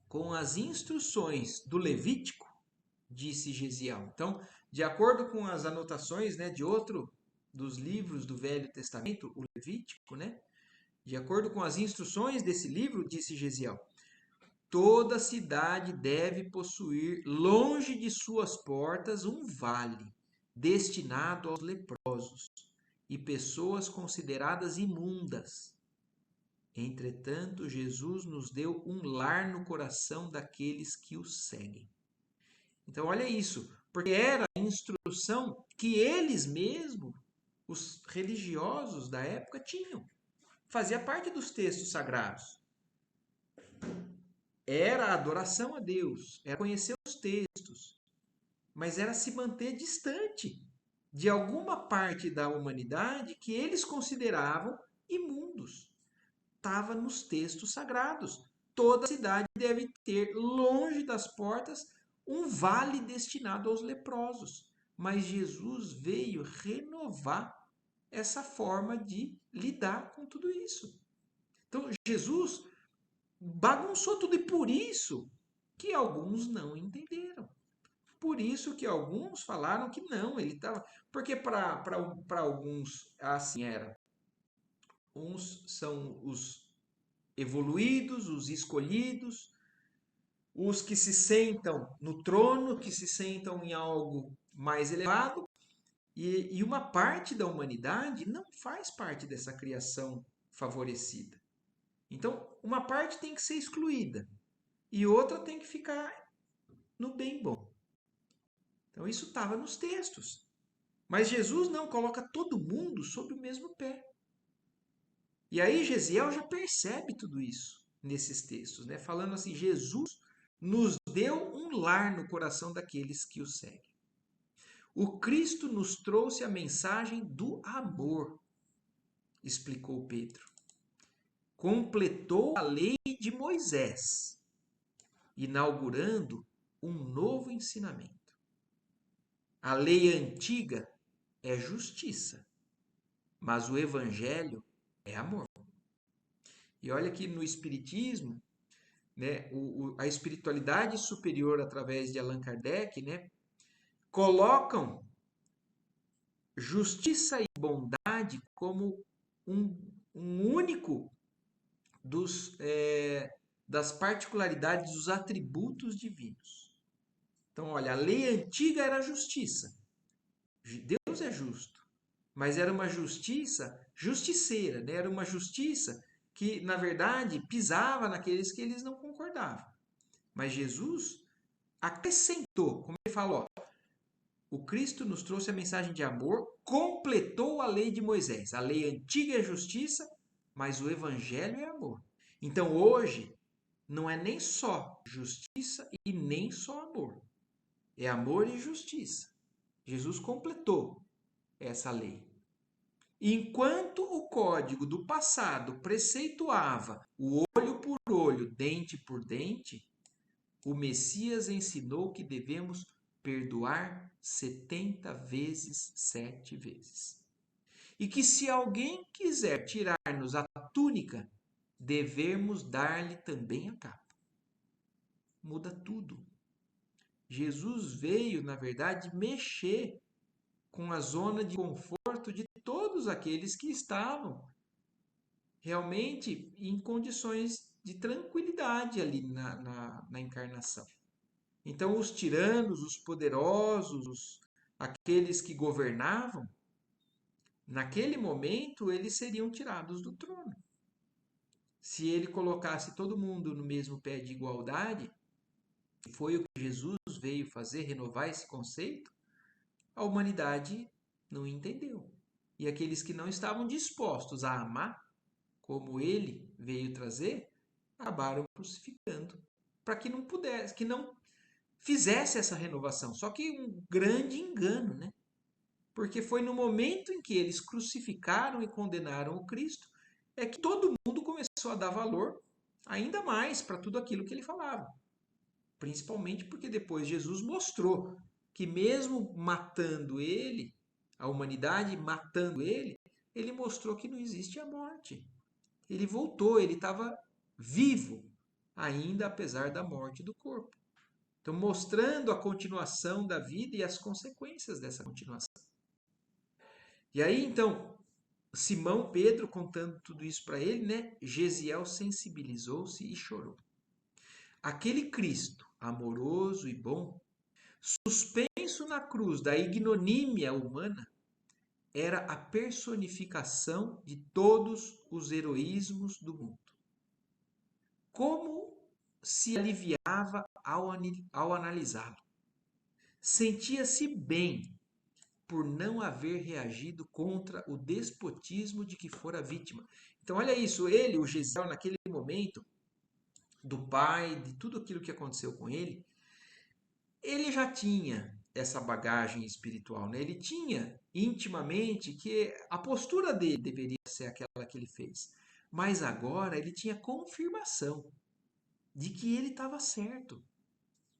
com as instruções do Levítico, disse Gesiel. Então, de acordo com as anotações, né, de outro dos livros do Velho Testamento, o Levítico, né, de acordo com as instruções desse livro, disse Gesiel, toda cidade deve possuir, longe de suas portas, um vale destinado aos leprosos e pessoas consideradas imundas. Entretanto, Jesus nos deu um lar no coração daqueles que o seguem. Então, olha isso, porque era a instrução que eles mesmos, os religiosos da época, tinham. Fazia parte dos textos sagrados. Era a adoração a Deus, era conhecer os textos, mas era se manter distante de alguma parte da humanidade que eles consideravam imundos. Estava nos textos sagrados. Toda cidade deve ter, longe das portas, um vale destinado aos leprosos. Mas Jesus veio renovar essa forma de lidar com tudo isso. Então, Jesus bagunçou tudo e por isso que alguns não entenderam. Por isso que alguns falaram que não, ele estava. Porque para alguns assim era. Uns são os evoluídos, os escolhidos, os que se sentam no trono, que se sentam em algo mais elevado, e uma parte da humanidade não faz parte dessa criação favorecida. Então, uma parte tem que ser excluída e outra tem que ficar no bem bom. Então, isso estava nos textos. Mas Jesus não coloca todo mundo sob o mesmo pé. E aí Gesiel já percebe tudo isso nesses textos, né? Falando assim, Jesus nos deu um lar no coração daqueles que o seguem. O Cristo nos trouxe a mensagem do amor, explicou Pedro. Completou a lei de Moisés, inaugurando um novo ensinamento. A lei antiga é justiça, mas o evangelho é amor. E olha que no Espiritismo, né, a espiritualidade superior através de Allan Kardec, né, colocam justiça e bondade como um único das particularidades dos atributos divinos. Então, olha, a lei antiga era a justiça. Deus é justo, mas era uma justiça justiceira, né? Era uma justiça que, na verdade, pisava naqueles que eles não concordavam. Mas Jesus acrescentou, como ele falou, o Cristo nos trouxe a mensagem de amor, completou a lei de Moisés. A lei antiga é justiça, mas o evangelho é amor. Então hoje não é nem só justiça e nem só amor. É amor e justiça. Jesus completou essa lei. Enquanto o código do passado preceituava o olho por olho, dente por dente, o Messias ensinou que devemos perdoar 70 vezes, 7 vezes. E que se alguém quiser tirar-nos a túnica, devemos dar-lhe também a capa. Muda tudo. Jesus veio, na verdade, mexer com a zona de conforto de todos aqueles que estavam realmente em condições de tranquilidade ali na encarnação. Então, os tiranos, os poderosos, aqueles que governavam, naquele momento eles seriam tirados do trono. Se ele colocasse todo mundo no mesmo pé de igualdade, que foi o que Jesus veio fazer, renovar esse conceito, a humanidade não entendeu. E aqueles que não estavam dispostos a amar, como ele veio trazer, acabaram crucificando, para que não pudesse, que não fizesse essa renovação. Só que um grande engano, né? Porque foi no momento em que eles crucificaram e condenaram o Cristo, é que todo mundo começou a dar valor ainda mais para tudo aquilo que ele falava. Principalmente porque depois Jesus mostrou que mesmo matando ele, a humanidade matando ele, ele mostrou que não existe a morte. Ele voltou, ele estava vivo ainda apesar da morte do corpo. Então, mostrando a continuação da vida e as consequências dessa continuação. E aí, então, Simão Pedro contando tudo isso para ele, né? Gesiel sensibilizou-se e chorou. Aquele Cristo amoroso e bom, suspenso na cruz da ignomínia humana, era a personificação de todos os heroísmos do mundo. Como se aliviava ao analisá-lo. Sentia-se bem por não haver reagido contra o despotismo de que fora vítima. Então, olha isso, ele, o Gesiel, naquele momento, do pai, de tudo aquilo que aconteceu com ele já tinha essa bagagem espiritual, né? Ele tinha intimamente que a postura dele deveria ser aquela que ele fez. Mas agora ele tinha confirmação de que ele estava certo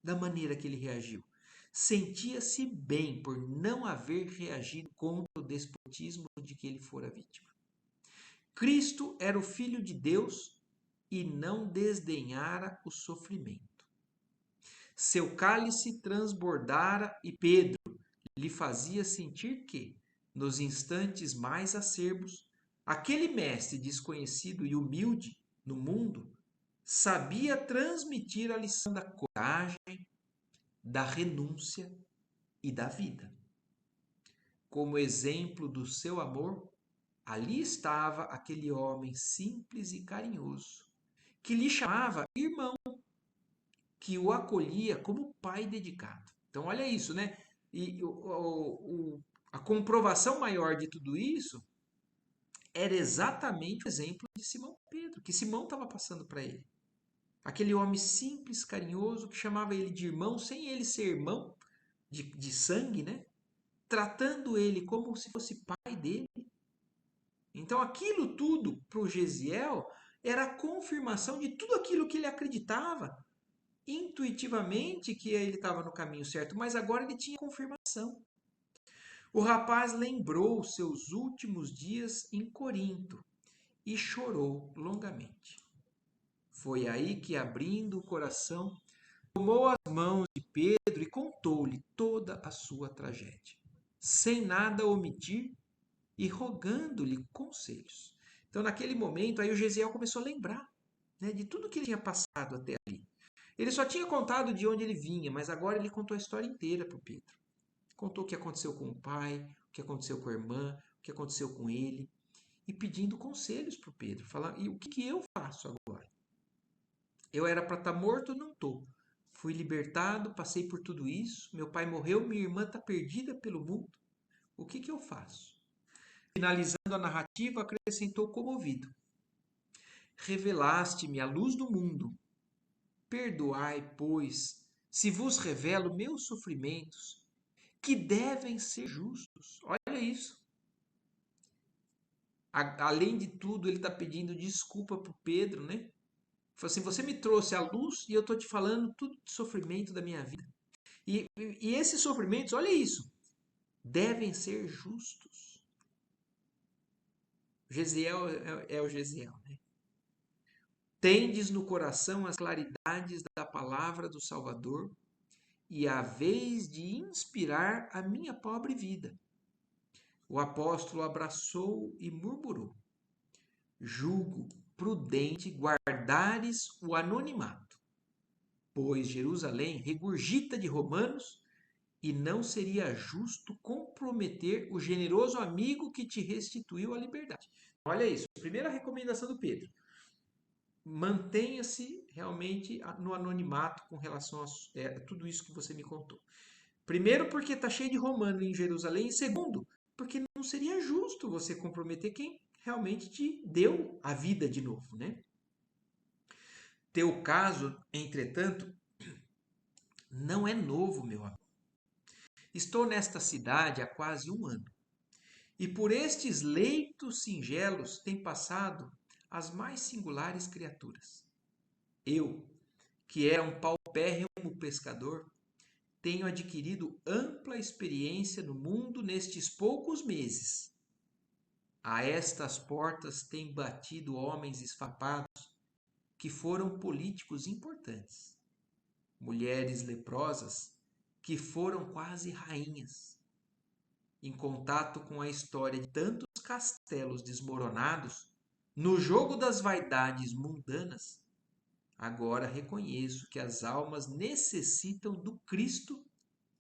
da maneira que ele reagiu. Sentia-se bem por não haver reagido contra o despotismo de que ele fora vítima. Cristo era o Filho de Deus e não desdenhara o sofrimento. Seu cálice transbordara e Pedro lhe fazia sentir que, nos instantes mais acerbos, aquele mestre desconhecido e humilde no mundo sabia transmitir a lição da coragem, da renúncia e da vida. Como exemplo do seu amor, ali estava aquele homem simples e carinhoso, que lhe chamava irmão, que o acolhia como pai dedicado. Então, olha isso, né? E a comprovação maior de tudo isso era exatamente o exemplo de Simão Pedro, que Simão estava passando para ele. Aquele homem simples, carinhoso, que chamava ele de irmão, sem ele ser irmão de sangue, né? Tratando ele como se fosse pai dele. Então, aquilo tudo para o Gesiel era a confirmação de tudo aquilo que ele acreditava intuitivamente que ele estava no caminho certo, mas agora ele tinha confirmação. O rapaz lembrou seus últimos dias em Corinto e chorou longamente. Foi aí que, abrindo o coração, tomou as mãos de Pedro e contou-lhe toda a sua tragédia, sem nada omitir e rogando-lhe conselhos. Então, naquele momento, aí o Gesiel começou a lembrar, né, de tudo que ele tinha passado até ali. Ele só tinha contado de onde ele vinha, mas agora ele contou a história inteira para o Pedro. Contou o que aconteceu com o pai, o que aconteceu com a irmã, o que aconteceu com ele, e pedindo conselhos para o Pedro. Falar, e o que eu faço agora? Eu era para estar morto, não estou. Fui libertado, passei por tudo isso, meu pai morreu, minha irmã está perdida pelo mundo. O que eu faço? Finalizando a narrativa, acrescentou comovido. Revelaste-me a luz do mundo. Perdoai, pois, se vos revelo meus sofrimentos, que devem ser justos. Olha isso. Além de tudo, ele está pedindo desculpa para o Pedro, né? Falou assim: você me trouxe a luz e eu estou te falando tudo de sofrimento da minha vida. E esses sofrimentos, olha isso, devem ser justos. Gesiel é o Gesiel, né? Tendes no coração as claridades da palavra do Salvador e a vez de inspirar a minha pobre vida. O apóstolo abraçou e murmurou: julgo prudente guardares o anonimato, pois Jerusalém regurgita de romanos e não seria justo comprometer o generoso amigo que te restituiu a liberdade. Olha isso, primeira recomendação do Pedro. Mantenha-se realmente no anonimato com relação a tudo isso que você me contou. Primeiro, porque está cheio de romano em Jerusalém. E segundo, porque não seria justo você comprometer quem realmente te deu a vida de novo, né? Teu caso, entretanto, não é novo, meu amigo. Estou nesta cidade há quase um ano, e por estes leitos singelos têm passado as mais singulares criaturas. Eu, que era um paupérrimo pescador, tenho adquirido ampla experiência no mundo nestes poucos meses. A estas portas têm batido homens esfapados que foram políticos importantes, mulheres leprosas que foram quase rainhas. Em contato com a história de tantos castelos desmoronados, no jogo das vaidades mundanas, agora reconheço que as almas necessitam do Cristo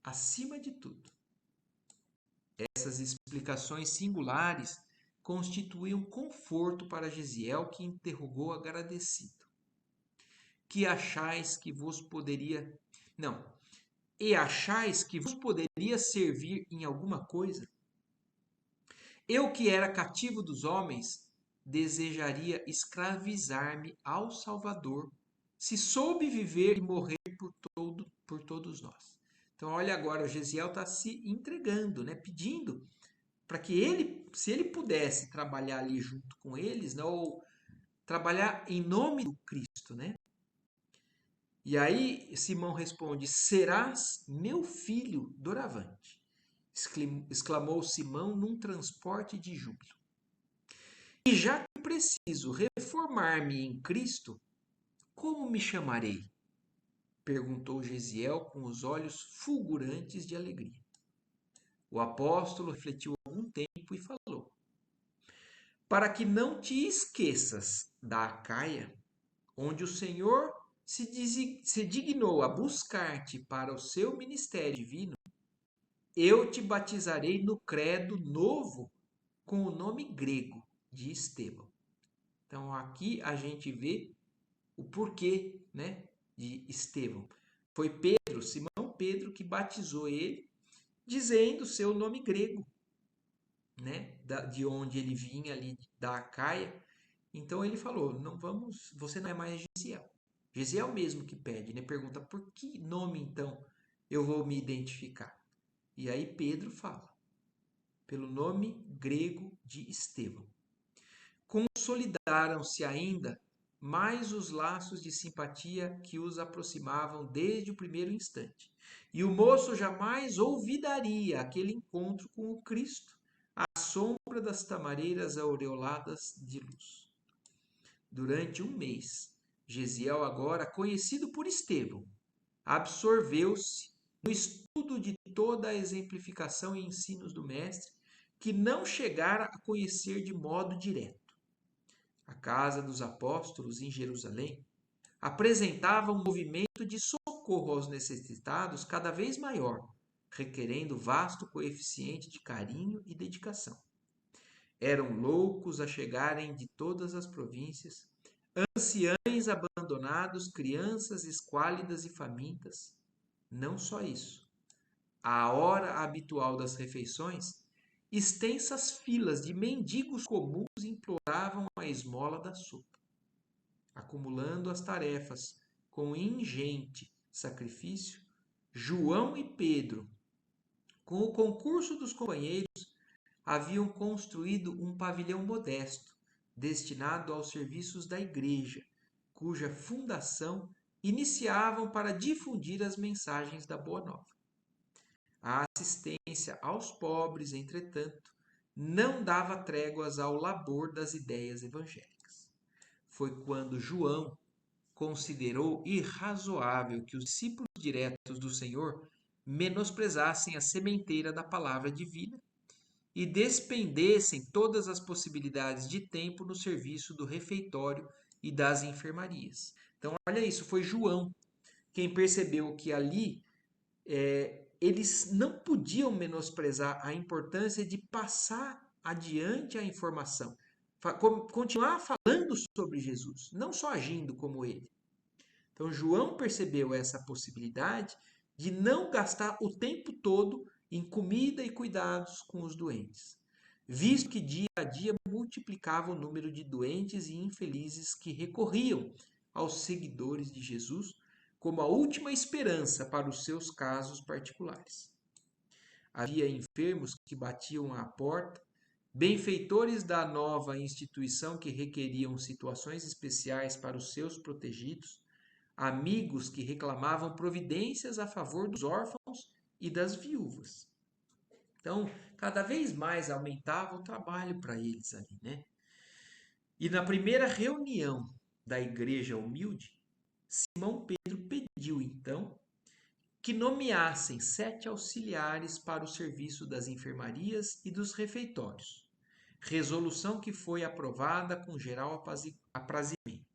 acima de tudo. Essas explicações singulares constituíam conforto para Gesiel, que interrogou agradecido. Que achais que vos poderia... Não. E achais que vos poderia servir em alguma coisa? Eu que era cativo dos homens, desejaria escravizar-me ao Salvador, se soube viver e morrer por todos nós. Então, olha agora, o Gesiel está se entregando, né? Pedindo para que ele, se ele pudesse trabalhar ali junto com eles, né? Ou trabalhar em nome do Cristo, né? E aí Simão responde: serás meu filho doravante. Exclamou Simão num transporte de júbilo. E já que preciso reformar-me em Cristo, como me chamarei? Perguntou Gesiel com os olhos fulgurantes de alegria. O apóstolo refletiu algum tempo e falou: para que não te esqueças da Acaia, onde o Senhor se dignou a buscar-te para o seu ministério divino, eu te batizarei no credo novo com o nome grego de Estevão. Então aqui a gente vê o porquê, né, de Estevão. Foi Pedro, Simão Pedro, que batizou ele, dizendo o seu nome grego, né, de onde ele vinha ali da Acaia. Então ele falou: não vamos, você não é mais Gesiel. Gesiel mesmo que pede, né? Pergunta: por que nome então eu vou me identificar? E aí Pedro fala: pelo nome grego de Estevão. Consolidaram-se ainda mais os laços de simpatia que os aproximavam desde o primeiro instante. E o moço jamais olvidaria aquele encontro com o Cristo, à sombra das tamareiras aureoladas de luz. Durante um mês, Gesiel, agora conhecido por Estevão, absorveu-se no estudo de toda a exemplificação e ensinos do Mestre, que não chegara a conhecer de modo direto. A casa dos apóstolos em Jerusalém apresentava um movimento de socorro aos necessitados cada vez maior, requerendo vasto coeficiente de carinho e dedicação. Eram loucos a chegarem de todas as províncias, anciães abandonados, crianças esquálidas e famintas. Não só isso. À hora habitual das refeições, extensas filas de mendigos comuns imploravam a esmola da sopa. Acumulando as tarefas com ingente sacrifício, João e Pedro, com o concurso dos companheiros, haviam construído um pavilhão modesto, destinado aos serviços da igreja, cuja fundação iniciavam para difundir as mensagens da Boa Nova. A assistência aos pobres, entretanto, não dava tréguas ao labor das ideias evangélicas. Foi quando João considerou irrazoável que os discípulos diretos do Senhor menosprezassem a sementeira da palavra divina e despendessem todas as possibilidades de tempo no serviço do refeitório e das enfermarias. Então, olha isso, foi João quem percebeu que ali eles não podiam menosprezar a importância de passar adiante a informação, continuar falando sobre Jesus, não só agindo como ele. Então, João percebeu essa possibilidade de não gastar o tempo todo em comida e cuidados com os doentes, visto que dia a dia multiplicava o número de doentes e infelizes que recorriam aos seguidores de Jesus como a última esperança para os seus casos particulares. Havia enfermos que batiam à porta, benfeitores da nova instituição que requeriam situações especiais para os seus protegidos, amigos que reclamavam providências a favor dos órfãos e das viúvas. Então, cada vez mais aumentava o trabalho para eles ali, né? E na primeira reunião da igreja humilde, Simão Pedro pediu então que nomeassem 7 auxiliares para o serviço das enfermarias e dos refeitórios. Resolução que foi aprovada com geral aprazimento.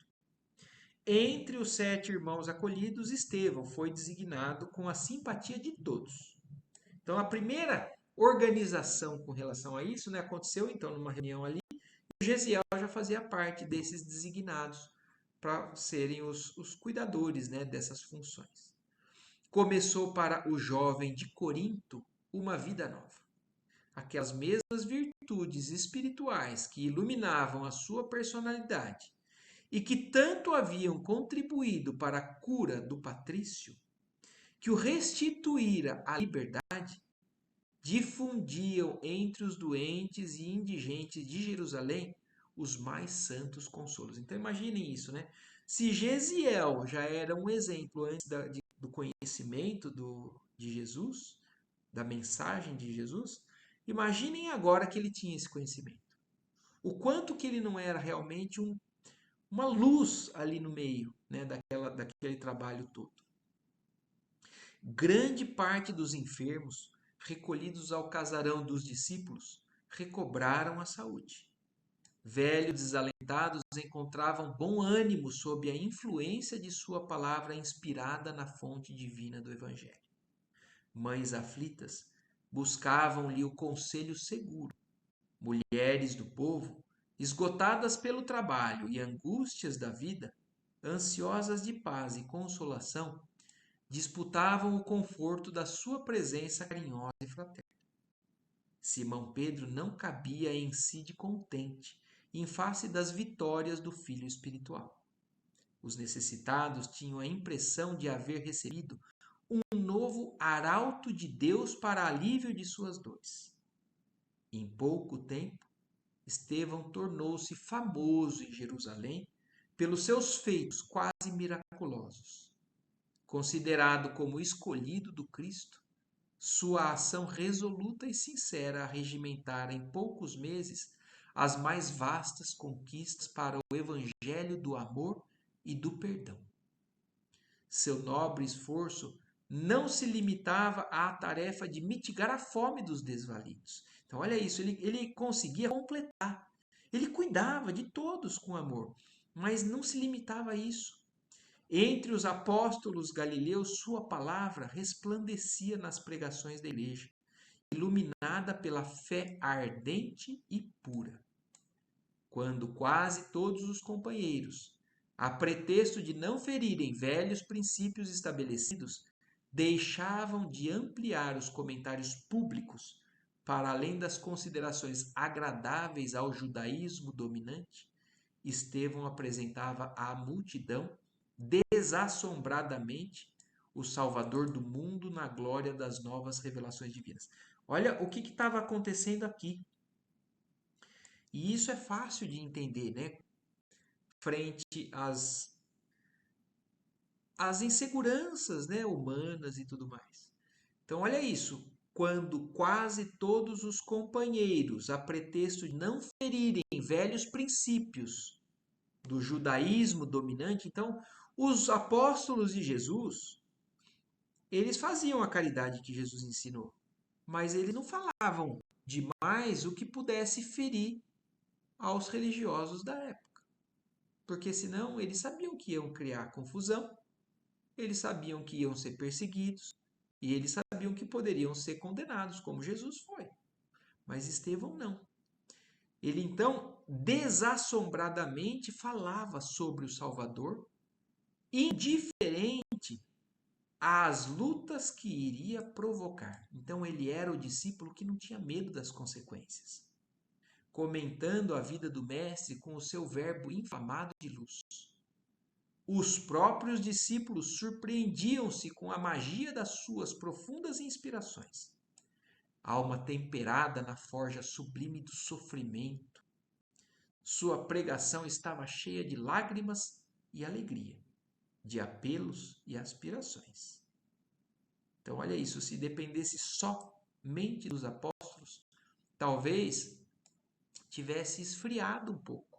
Entre os 7 irmãos acolhidos, Estevão foi designado com a simpatia de todos. Então, a primeira organização com relação a isso, né, aconteceu então numa reunião ali. O Gesiel já fazia parte desses designados para serem os cuidadores, né, dessas funções. Começou para o jovem de Corinto uma vida nova. Aquelas mesmas virtudes espirituais que iluminavam a sua personalidade e que tanto haviam contribuído para a cura do patrício, que o restituíra à liberdade, difundiam entre os doentes e indigentes de Jerusalém os mais santos consolos. Então imaginem isso, né? Se Gesiel já era um exemplo antes do conhecimento de Jesus, da mensagem de Jesus, imaginem agora que ele tinha esse conhecimento. O quanto que ele não era realmente uma luz ali no meio, né, daquele trabalho todo. Grande parte dos enfermos, recolhidos ao casarão dos discípulos, recobraram a saúde. Velhos desalentados encontravam bom ânimo sob a influência de sua palavra inspirada na fonte divina do Evangelho. Mães aflitas buscavam-lhe o conselho seguro. Mulheres do povo, esgotadas pelo trabalho e angústias da vida, ansiosas de paz e consolação, disputavam o conforto da sua presença carinhosa e fraterna. Simão Pedro não cabia em si de contente, em face das vitórias do filho espiritual. Os necessitados tinham a impressão de haver recebido um novo arauto de Deus para alívio de suas dores. Em pouco tempo, Estevão tornou-se famoso em Jerusalém pelos seus feitos quase miraculosos. Considerado como escolhido do Cristo, sua ação resoluta e sincera arregimentara em poucos meses as mais vastas conquistas para o evangelho do amor e do perdão. Seu nobre esforço não se limitava à tarefa de mitigar a fome dos desvalidos. Então, olha isso, ele conseguia completar. Ele cuidava de todos com amor, mas não se limitava a isso. Entre os apóstolos galileus, sua palavra resplandecia nas pregações da igreja, iluminada pela fé ardente e pura. Quando quase todos os companheiros, a pretexto de não ferirem velhos princípios estabelecidos, deixavam de ampliar os comentários públicos para além das considerações agradáveis ao judaísmo dominante, Estevão apresentava à multidão desassombradamente o Salvador do mundo na glória das novas revelações divinas. Olha o que estava acontecendo aqui. E isso é fácil de entender, né? Frente às inseguranças, né, humanas e tudo mais. Então, olha isso. Quando quase todos os companheiros, a pretexto de não ferirem velhos princípios do judaísmo dominante, então, os apóstolos de Jesus, eles faziam a caridade que Jesus ensinou, mas eles não falavam demais o que pudesse ferir aos religiosos da época, porque senão eles sabiam que iam criar confusão, eles sabiam que iam ser perseguidos e eles sabiam que poderiam ser condenados, como Jesus foi. Mas Estevão não. Ele então desassombradamente falava sobre o Salvador, indiferente às lutas que iria provocar. Então ele era o discípulo que não tinha medo das consequências, comentando a vida do mestre com o seu verbo inflamado de luz. Os próprios discípulos surpreendiam-se com a magia das suas profundas inspirações. Alma temperada na forja sublime do sofrimento, sua pregação estava cheia de lágrimas e alegria, de apelos e aspirações. Então, olha isso, se dependesse somente dos apóstolos, talvez tivesse esfriado um pouco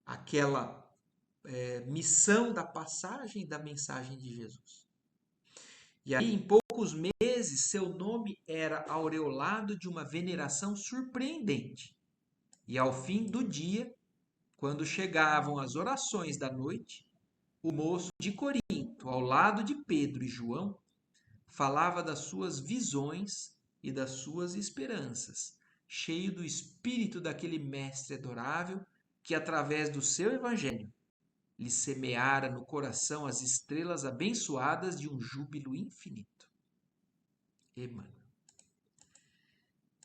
aquela missão da passagem da mensagem de Jesus. E aí, em poucos meses, seu nome era aureolado de uma veneração surpreendente. E ao fim do dia, quando chegavam as orações da noite, o moço de Corinto, ao lado de Pedro e João, falava das suas visões e das suas esperanças, cheio do espírito daquele mestre adorável que, através do seu evangelho, lhe semeara no coração as estrelas abençoadas de um júbilo infinito. Emmanuel.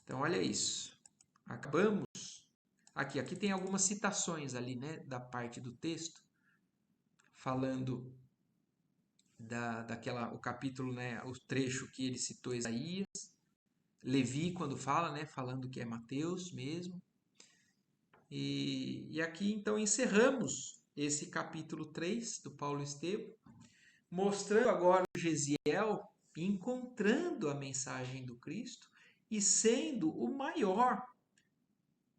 Então, olha isso. Acabamos. Aqui tem algumas citações ali, né, da parte do texto, falando o capítulo, né, o trecho que ele citou Isaías, Levi quando fala, né, falando que é Mateus mesmo. E aqui então encerramos esse capítulo 3 do Paulo Estevam, mostrando agora o Gesiel encontrando a mensagem do Cristo e sendo o maior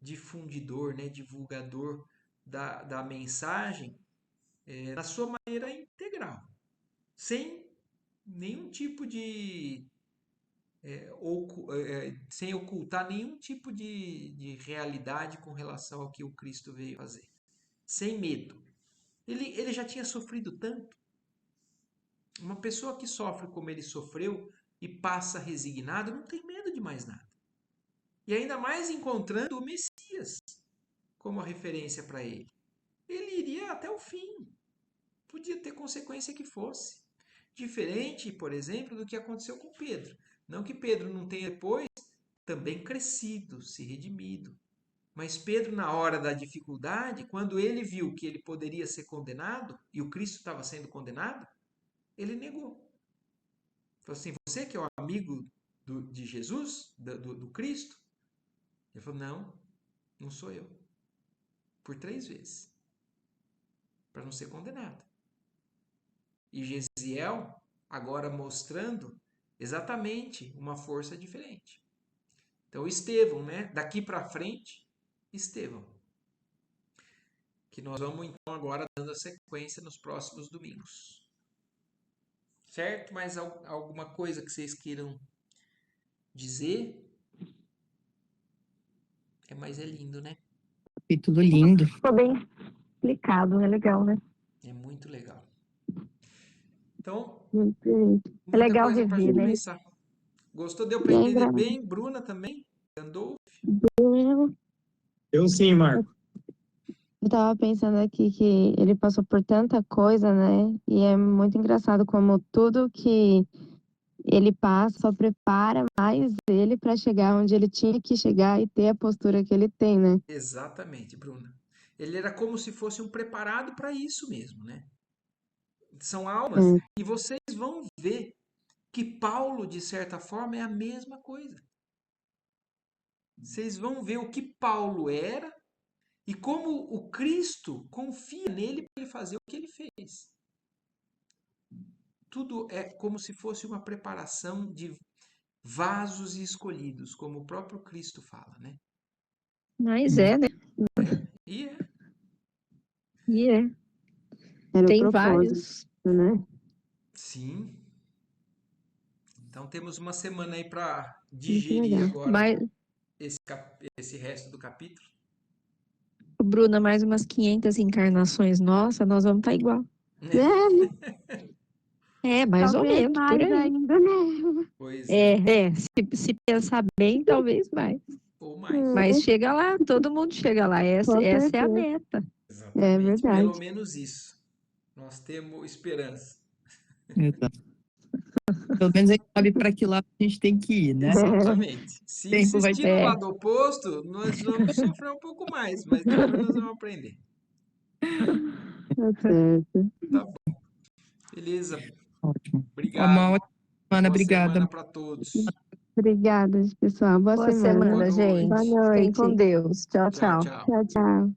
difundidor, né, divulgador da mensagem na sua maneira integral, sem nenhum tipo de sem ocultar nenhum tipo de realidade com relação ao que o Cristo veio fazer. Sem medo. Ele já tinha sofrido tanto. Uma pessoa que sofre como ele sofreu e passa resignado não tem medo de mais nada. E ainda mais encontrando o Messias como a referência para ele. Ele iria até o fim. Podia ter consequência que fosse. Diferente, por exemplo, do que aconteceu com Pedro. Não que Pedro não tenha depois também crescido, se redimido. Mas Pedro, na hora da dificuldade, quando ele viu que ele poderia ser condenado, e o Cristo estava sendo condenado, ele negou. Falou assim, você que é o amigo de Jesus, do Cristo? Ele falou, não sou eu. Por 3 vezes. Para não ser condenado. E Gesiel agora mostrando exatamente uma força diferente. Então, Estevão, né? Daqui para frente, Estevão. Que nós vamos, então, agora dando a sequência nos próximos domingos. Certo? Mais alguma coisa que vocês queiram dizer? Mas é lindo, né? Capítulo lindo. Ficou bem explicado, é legal, né? É muito legal. Então, É legal coisa para a rever, gente né? pensar. Gostou? Deu para entender bem? Bruna também? Andou? Eu sim, Marco. Eu tava pensando aqui que ele passou por tanta coisa, né? E é muito engraçado como tudo que ele passa só prepara mais ele para chegar onde ele tinha que chegar e ter a postura que ele tem, né? Exatamente, Bruna. Ele era como se fosse um preparado para isso mesmo, né? São almas. E vocês vão ver que Paulo, de certa forma, é a mesma coisa. Vocês vão ver o que Paulo era e como o Cristo confia nele para ele fazer o que ele fez. Tudo é como se fosse uma preparação de vasos escolhidos, como o próprio Cristo fala, né? Mas é, né? E é. E é. Era o Tem propósito, vários. né? Sim. Então temos uma semana aí para Muito digerir legal. agora Mas, esse resto do capítulo. Bruna, mais umas 500 encarnações, nossa, nós vamos estar igual. É, mais ou Talvez menos, por mais aí. ainda, né? Pois é. Se pensar bem, talvez mais. Ou mais. Mas chega lá, todo mundo chega lá. Essa Com é a certeza. meta. Exatamente. É verdade. Pelo menos isso. Nós temos esperança. Exato. Pelo menos a gente sabe para que lado a gente tem que ir, né? Exatamente. Se Tempo vai insistir no lado oposto, nós vamos sofrer um pouco mais, mas depois nós vamos aprender. Tá certo. Tá bom. Beleza. Ótimo. Uma Obrigado. ótima semana, Boa obrigada. semana para todos. Obrigada, pessoal. Boa Boa semana. semana, Boa gente. Boa noite. Fiquem com noite. Deus. Tchau, Tchau, tchau. tchau. Tchau, tchau.